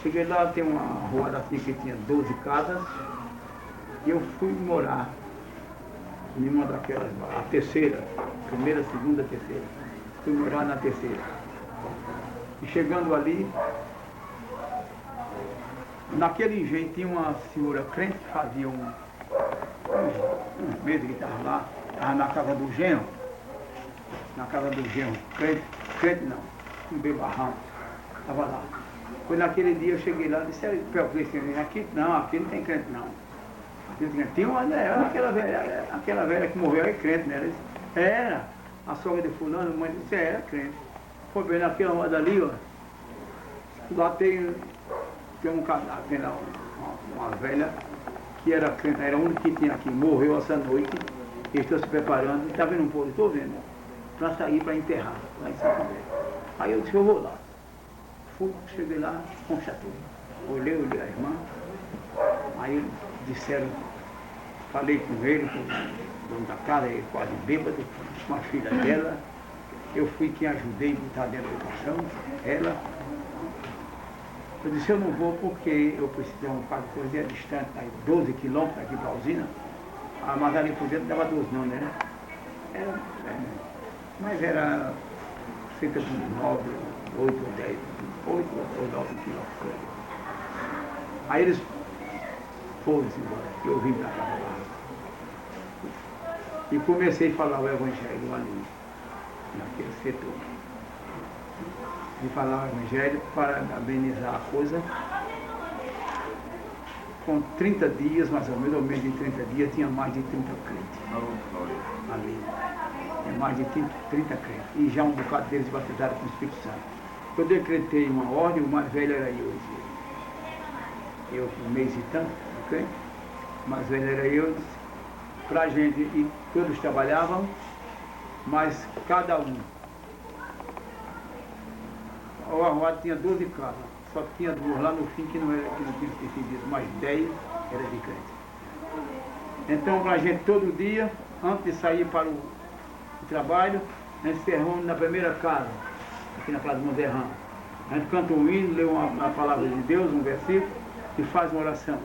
Cheguei lá, tem uma rua assim que tinha 12 casas, e eu fui morar em uma daquelas, a terceira, primeira, segunda, terceira. Fui morar na terceira. E chegando ali, naquele engenho tinha uma senhora crente que fazia uns meses que estava lá, estava na casa do genro, crente não, um bebarrão, estava lá. Foi naquele dia eu cheguei lá e disse, aqui não tem crente não. Aqui não tem crente. Tinha uma, aquela velha que morreu é crente, né? Ela disse, era, a sogra de fulano, mãe disse, era crente. Foi bem naquela roda ali, ó, lá tem um cadáver, tem lá uma velha que era crente, era a única que tinha aqui, morreu essa noite, e estou se preparando, está vendo um pouco, estou vendo, para sair para enterrar, lá em Santo André. Aí eu disse, eu vou lá. Fui, cheguei lá, constatou. Olhei a irmã, aí eles disseram, falei com ele, com o dono da casa, ele quase bêbado, com a filha dela. Eu fui quem ajudei a botar dentro do caixão, ela. Eu disse, eu não vou porque eu preciso de um carro de coisa distante, aí 12 quilômetros aqui para a usina. Mas ali por dentro dava 12 não, né? Mas era cerca de 9, 8 ou 10, 8 ou 9 quilômetros. Aí eles foram-se embora, eu vim para cá lá. E comecei a falar o evangelho ali, naquele setor. E falar o evangelho para amenizar a coisa. Com 30 dias, mais ou menos em 30 dias, tinha mais de 30 crentes ali. Tinha mais de 30 crentes. E já um bocado deles batizaram com o Espírito Santo. Eu decretei uma ordem, o mais velho era eu com um mês e tanto, ok? O mais velho era eu, para a gente, e todos trabalhavam, mas cada um. O arruado tinha 12 casas, só tinha 2 lá no fim que não tinha decidido, mas 10 era de crente. Então, para a gente todo dia, antes de sair para o trabalho, a gente se reúne na primeira casa, aqui na casa do Monterrão. A gente canta um hino, lê uma palavra de Deus, um versículo, e faz uma oração.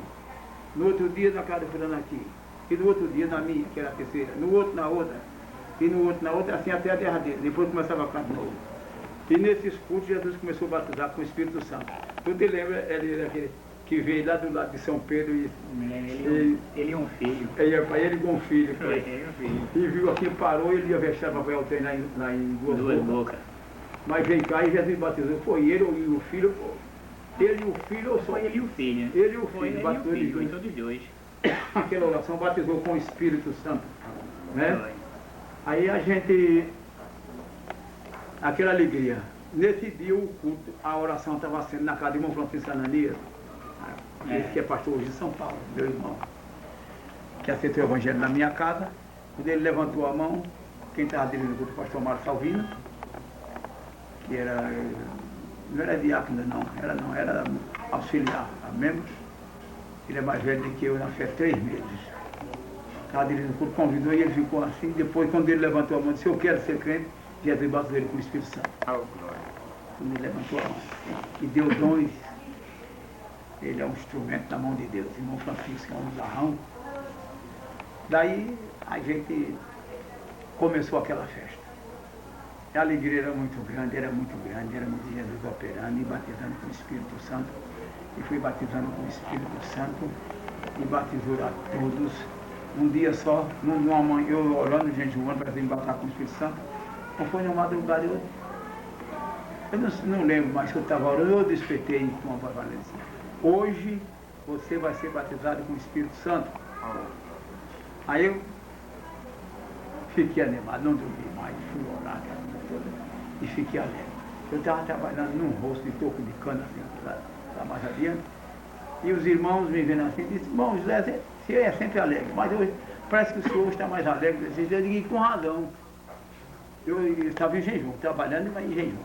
No outro dia, na casa do fulano aqui. E no outro dia, na minha, que era a terceira. No outro, na outra. E no outro, na outra, assim até a derradeira. Depois começava a cantar de novo. E nesses cultos, Jesus começou a batizar com o Espírito Santo. Tudo ele lembra, ele era aquele que veio lá do lado de São Pedro e... Ele é um filho. Ele com um filho. filho. E viu aqui, parou, ele ia fechar papel tem lá em duas bocas. Mas veio cá e Jesus batizou. Foi ele e o filho. Ele e o filho ou só? Foi ele e o filho. Ele e o Foi filho. ele e o filho, foi todos dois. Aquela oração batizou com o Espírito Santo. Né? Aí a gente... Aquela alegria. Nesse dia o culto, a oração estava sendo na casa de irmão Francisco Ananias, esse que é pastor hoje de São Paulo, meu irmão, que aceitou o evangelho na minha casa. Quando ele levantou a mão, quem estava dirigindo o culto, o pastor Mário Salvino, que era, não era diácono não, era auxiliar, mesmo. Ele é mais velho do que eu, na fé 3 meses. Estava dirigindo o culto, convidou e ele ficou assim. Depois, quando ele levantou a mão, disse, eu quero ser crente, Jesus batizou ele com o Espírito Santo. Quando ele levantou a mão e deu dons, ele é um instrumento na mão de Deus. O irmão Francisco é um zarrão. Daí a gente começou aquela festa. A alegria era muito grande, era muito Jesus operando e batizando com o Espírito Santo. E fui batizando com o Espírito Santo e batizou a todos. Um dia só, numa manhã, eu orando, jejuando para vir batar com o Espírito Santo. Não foi numa madrugada, eu não lembro mais que eu estava orando, eu despertei com uma valência. Hoje você vai ser batizado com o Espírito Santo. Aí eu fiquei animado, não dormi mais, fui orar aquela coisa toda e fiquei alegre. Eu estava trabalhando num rosto de toco de cana, assim, lá mais adiante, e os irmãos me vendo assim, disseram, irmão José, você é sempre alegre, mas hoje parece que o senhor está mais alegre. Eu digo, com razão. Eu estava em jejum, trabalhando, mas em jejum.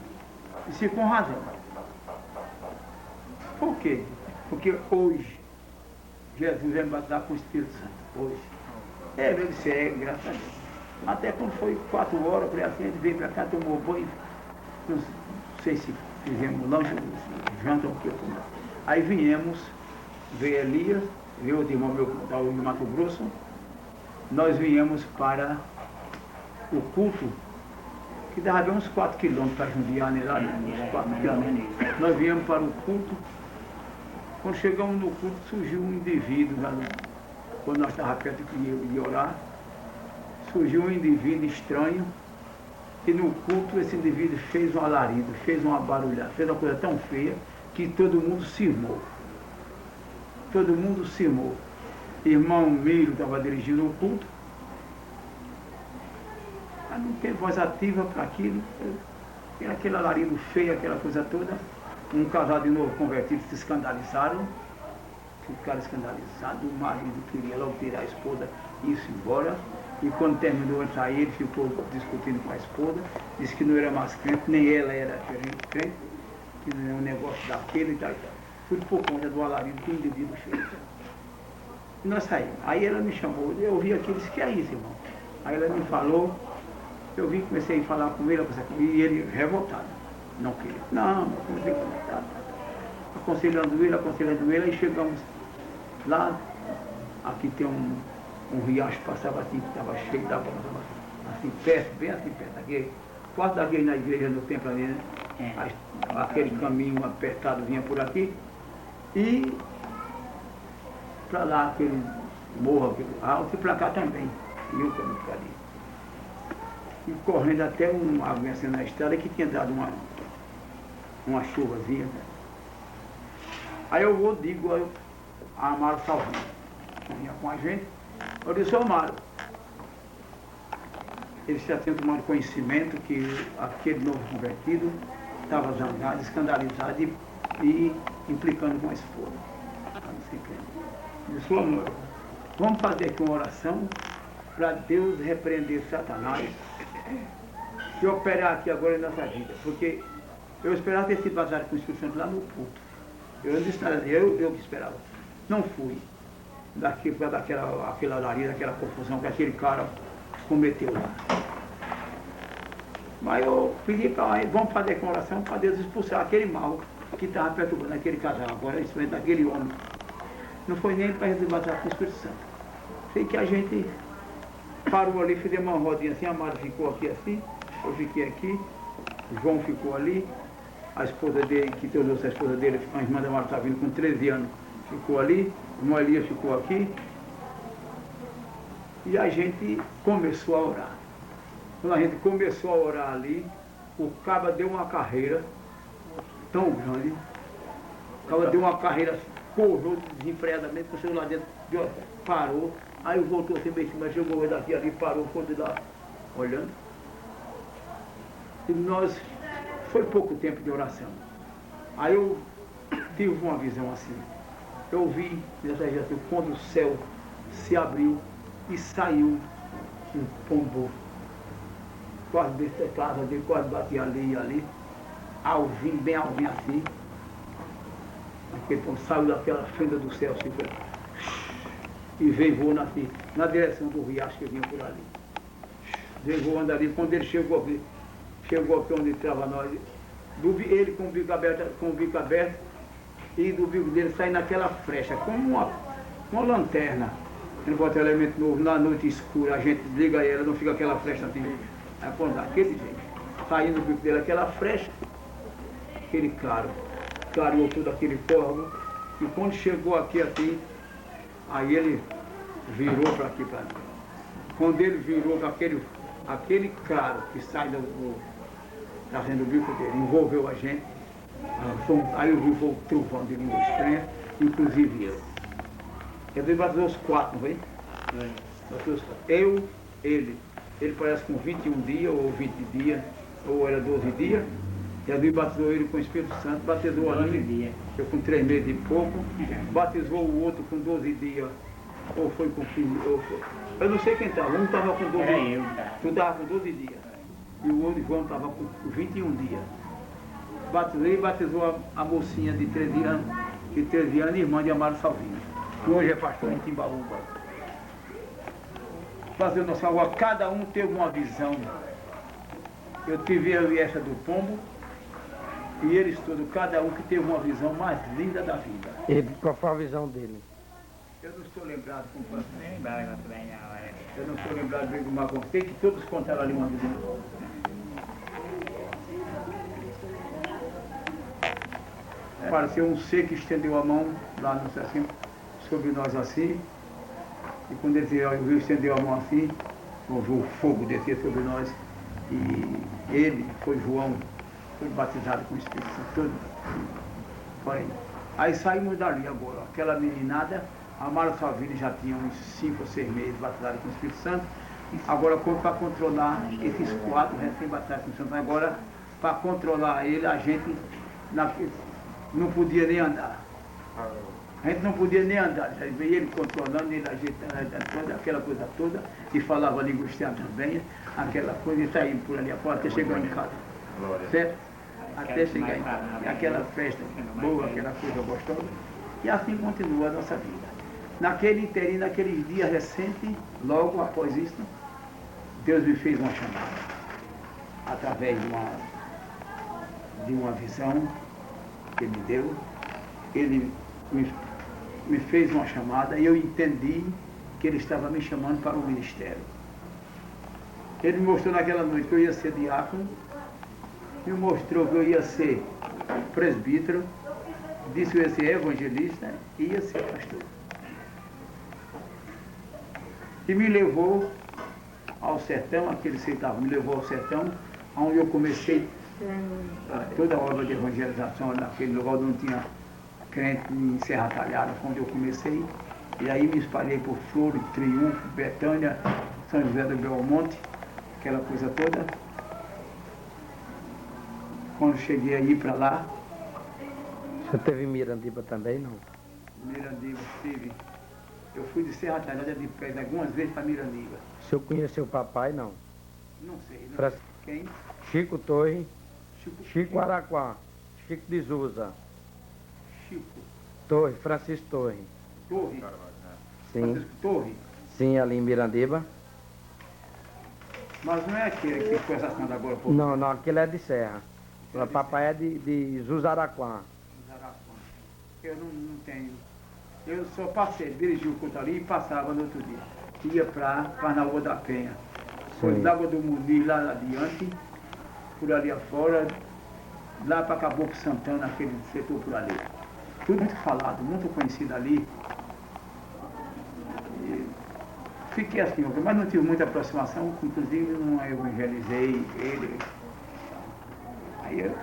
Disse, com razão. Por quê? Porque hoje, Jesus vai me batizar com o Espírito Santo. Hoje. Eu disse, graças a Deus. Até quando foi 4 horas, por assim, a gente veio para cá, tomou banho. Não sei se fizemos lanche, janta ou o que. Aí viemos, veio Elias, veio outro irmão meu que estava em Mato Grosso. Nós viemos para o culto, que dava uns 4 quilômetros para Jundiaí, né? Lá, uns 4 quilômetros. Nós viemos para o culto. Quando chegamos no culto, surgiu um indivíduo, quando nós estávamos perto de orar, surgiu um indivíduo estranho, e no culto esse indivíduo fez um alarido, fez uma barulhada, fez uma coisa tão feia, que todo mundo cismou. Todo mundo cismou. Irmão Miro estava dirigindo o culto, mas não tem voz ativa para aquilo, aquele alarido feio, aquela coisa toda. Um casal de novo convertido se escandalizaram, ficaram escandalizados, o marido queria logo tirar a esposa e ir-se embora, e quando terminou de sair, ele ficou discutindo com a esposa, disse que não era mais crente, nem ela era crente, que não era um negócio daquele e tal. Tudo por conta do alarido que o indivíduo fez. E nós saímos. Aí ela me chamou, eu ouvi aquilo, disse, que é isso, irmão? Aí ela me falou, eu vi, comecei a falar com ele, e ele revoltado. Não queria. Não, comecei a comentar. Aconselhando ele, aí chegamos lá, aqui tem um riacho que passava assim, que estava cheio d'água, assim perto, bem assim perto, aqui, quase daqui na igreja, no templo ali, né? Aquele caminho apertado vinha por aqui, e para lá, aquele morro, aquele alto, e para cá também, e eu caminho para ali. E correndo até uma água assim na estrada que tinha dado uma chuvazinha. Aí eu vou, digo a Amaro Salvino, que vinha com a gente, eu disse, Amaro, ele já tinha tomado conhecimento que aquele novo convertido estava zangado, escandalizado e implicando com a esposa. Eu disse, Amaro, vamos fazer aqui uma oração para Deus repreender Satanás e operar aqui agora em nossa vida, porque eu esperava ter sido batizado com o Espírito Santo lá no culto. Eu não disse nada, eu que esperava. Não fui. Aquela alarido, aquela confusão que aquele cara cometeu lá. Mas eu pedi para ele, vamos fazer com oração para Deus expulsar aquele mal que estava perturbando aquele casal, agora principalmente daquele homem. Não foi nem para ele batizar com o Espírito Santo. Sei que a gente parou ali, fizemos uma rodinha assim, a Amado ficou aqui assim, eu fiquei aqui, o João ficou ali, a esposa dele, que trouxe a esposa dele, a irmã da Amado estava vindo com 13 anos, ficou ali, o irmão Elias ficou aqui, e a gente começou a orar. Quando a gente começou a orar ali, o caba deu uma carreira tão grande, o caba deu uma carreira, correu desenfreadamente, chegou lá dentro, parou, aí voltou assim bem em cima, jogou daqui ali, parou, ficou de lá, olhando. E nós, foi pouco tempo de oração. Aí eu tive uma visão assim. Eu vi, quando o céu se abriu e saiu um pombo, quase desse casa dele, quase batia ali e ali, alvinho, bem alvinho assim. Aquele pombo saiu daquela fenda do céu assim, foi, e veio voando assim, na direção do riacho que vinha por ali. Veio voando ali, quando ele chegou aqui onde estava nós, ele com o bico aberto, e do bico dele sai naquela frecha, como uma lanterna. Ele bota elemento novo, na noite escura, a gente liga ela, não fica aquela frecha assim, apontar, aquele jeito. Saindo do bico dele aquela frecha, aquele clareou todo aquele corvo, e quando chegou aqui assim, aí ele virou para aqui para mim. Quando ele virou com aquele claro que sai do bico dele, envolveu a gente, aí eu vi o trovão de língua estranha, inclusive eu. Quer dizer, batizou os 4, não foi? Eu, ele, ele parece com 21 dias, ou 20 dias, ou era 12 dias. Jesus batizou ele com o Espírito Santo, batizou a 12 mim, dias. eu com 3 meses e pouco, batizou o outro com 12 dias, ou foi com 15, ou foi. Eu não sei quem estava, um estava com 12 Era dias. eu, cara. Tu estava com 12 dias. E o outro João estava com 21 dias. Batizei e batizou a mocinha de 13 anos, irmã de Amaro Salvino, que hoje é pastor em Timbaúba. Fazendo nossa rua, cada um teve uma visão. Eu tive eu e essa do pombo, e eles todos, cada um que teve uma visão mais linda da vida. E qual foi a visão dele? Eu não estou lembrado como foi. Nem lembrava muito bem, não. Eu não estou lembrado bem do Magon. Sei que todos contaram ali uma visão. Apareceu um ser que estendeu a mão lá no céu, assim, sobre nós assim. E quando ele viu, estendeu a mão assim, o fogo descer sobre nós. E ele, foi João, foi batizado com o Espírito Santo todo. Foi. Aí saímos dali agora. Aquela meninada, a Amaro Salvini já tinha uns 5 ou 6 meses batizado com o Espírito Santo. Agora, para controlar esses 4 recém-batizados com o Espírito Santo, agora, para controlar ele, a gente não podia nem andar. A gente não podia nem andar. Já veio ele controlando, ele ajeitando toda aquela coisa toda, e falava a língua externa também, aquela coisa, e saímos por ali a porta, até chegar em casa. Certo? Até chegar em casa. Aquela festa boa, aquela coisa gostosa. E assim continua a nossa vida. Naquele inteirinho, naqueles dias recentes, logo após isso, Deus me fez uma chamada. Através de uma visão que Ele me deu. Ele me fez uma chamada e eu entendi que Ele estava me chamando para o ministério. Ele me mostrou naquela noite que eu ia ser diácono, me mostrou que eu ia ser presbítero, disse que eu ia ser evangelista e ia ser pastor. E me levou ao sertão, aquele sertão, me levou ao sertão, onde eu comecei toda a obra de evangelização, naquele lugar onde não tinha crente em Serra Talhada, onde eu comecei. E aí me espalhei por Flores, Triunfo, Betânia, São José do Belmonte, aquela coisa toda. Quando cheguei aí para lá... Você teve em Mirandiba também, não? Mirandiba, tive. Eu fui de Serra Talhada de pé algumas vezes para Mirandiba. O senhor conheceu o papai, não? Não sei, não. Fra... Quem? Chico Torre, Chico Araquá, Chico de Zusa, Chico. Torre, Francisco Torre. Torre? Sim. Francisco Torre? Sim, ali em Mirandiba. Mas não é aquele que foi assassinado agora? Por... Não, aquele é de Serra. O papai é de Zuzaraquá. Eu não tenho. Eu só passei, dirigi o culto ali e passava no outro dia. Ia para Parnaúba da Penha. Foi da Água do Muniz lá adiante, por ali afora, lá para Caboclo Santana, aquele setor por ali. Tudo muito falado, muito conhecido ali. E fiquei assim, mas não tive muita aproximação, inclusive não evangelizei ele. Aí eu...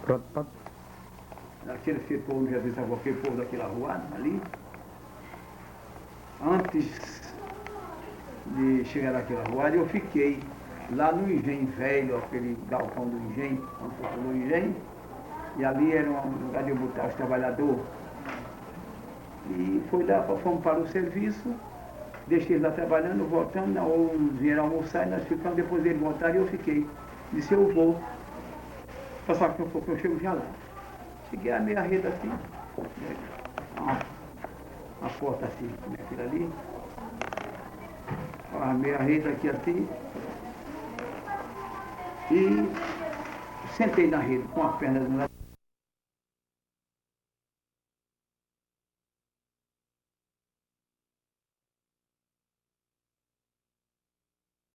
Pronto. Naquele setor onde Jesus estava aquele povo daquela rua ali, antes de chegar naquela rua, eu fiquei lá no engenho velho, aquele galpão do engenho, onde foi o engenho, e ali era um lugar de eu botar os trabalhadores. E foi lá, fomos para o serviço, deixei eles lá trabalhando, voltando, ou vieram almoçar, e nós ficamos, depois eles voltaram e eu fiquei. Disse, eu vou, passar que eu chego já lá. Cheguei a meia rede assim, a porta assim, como é aquilo ali, a meia rede aqui assim, e sentei na rede com as pernas no lado.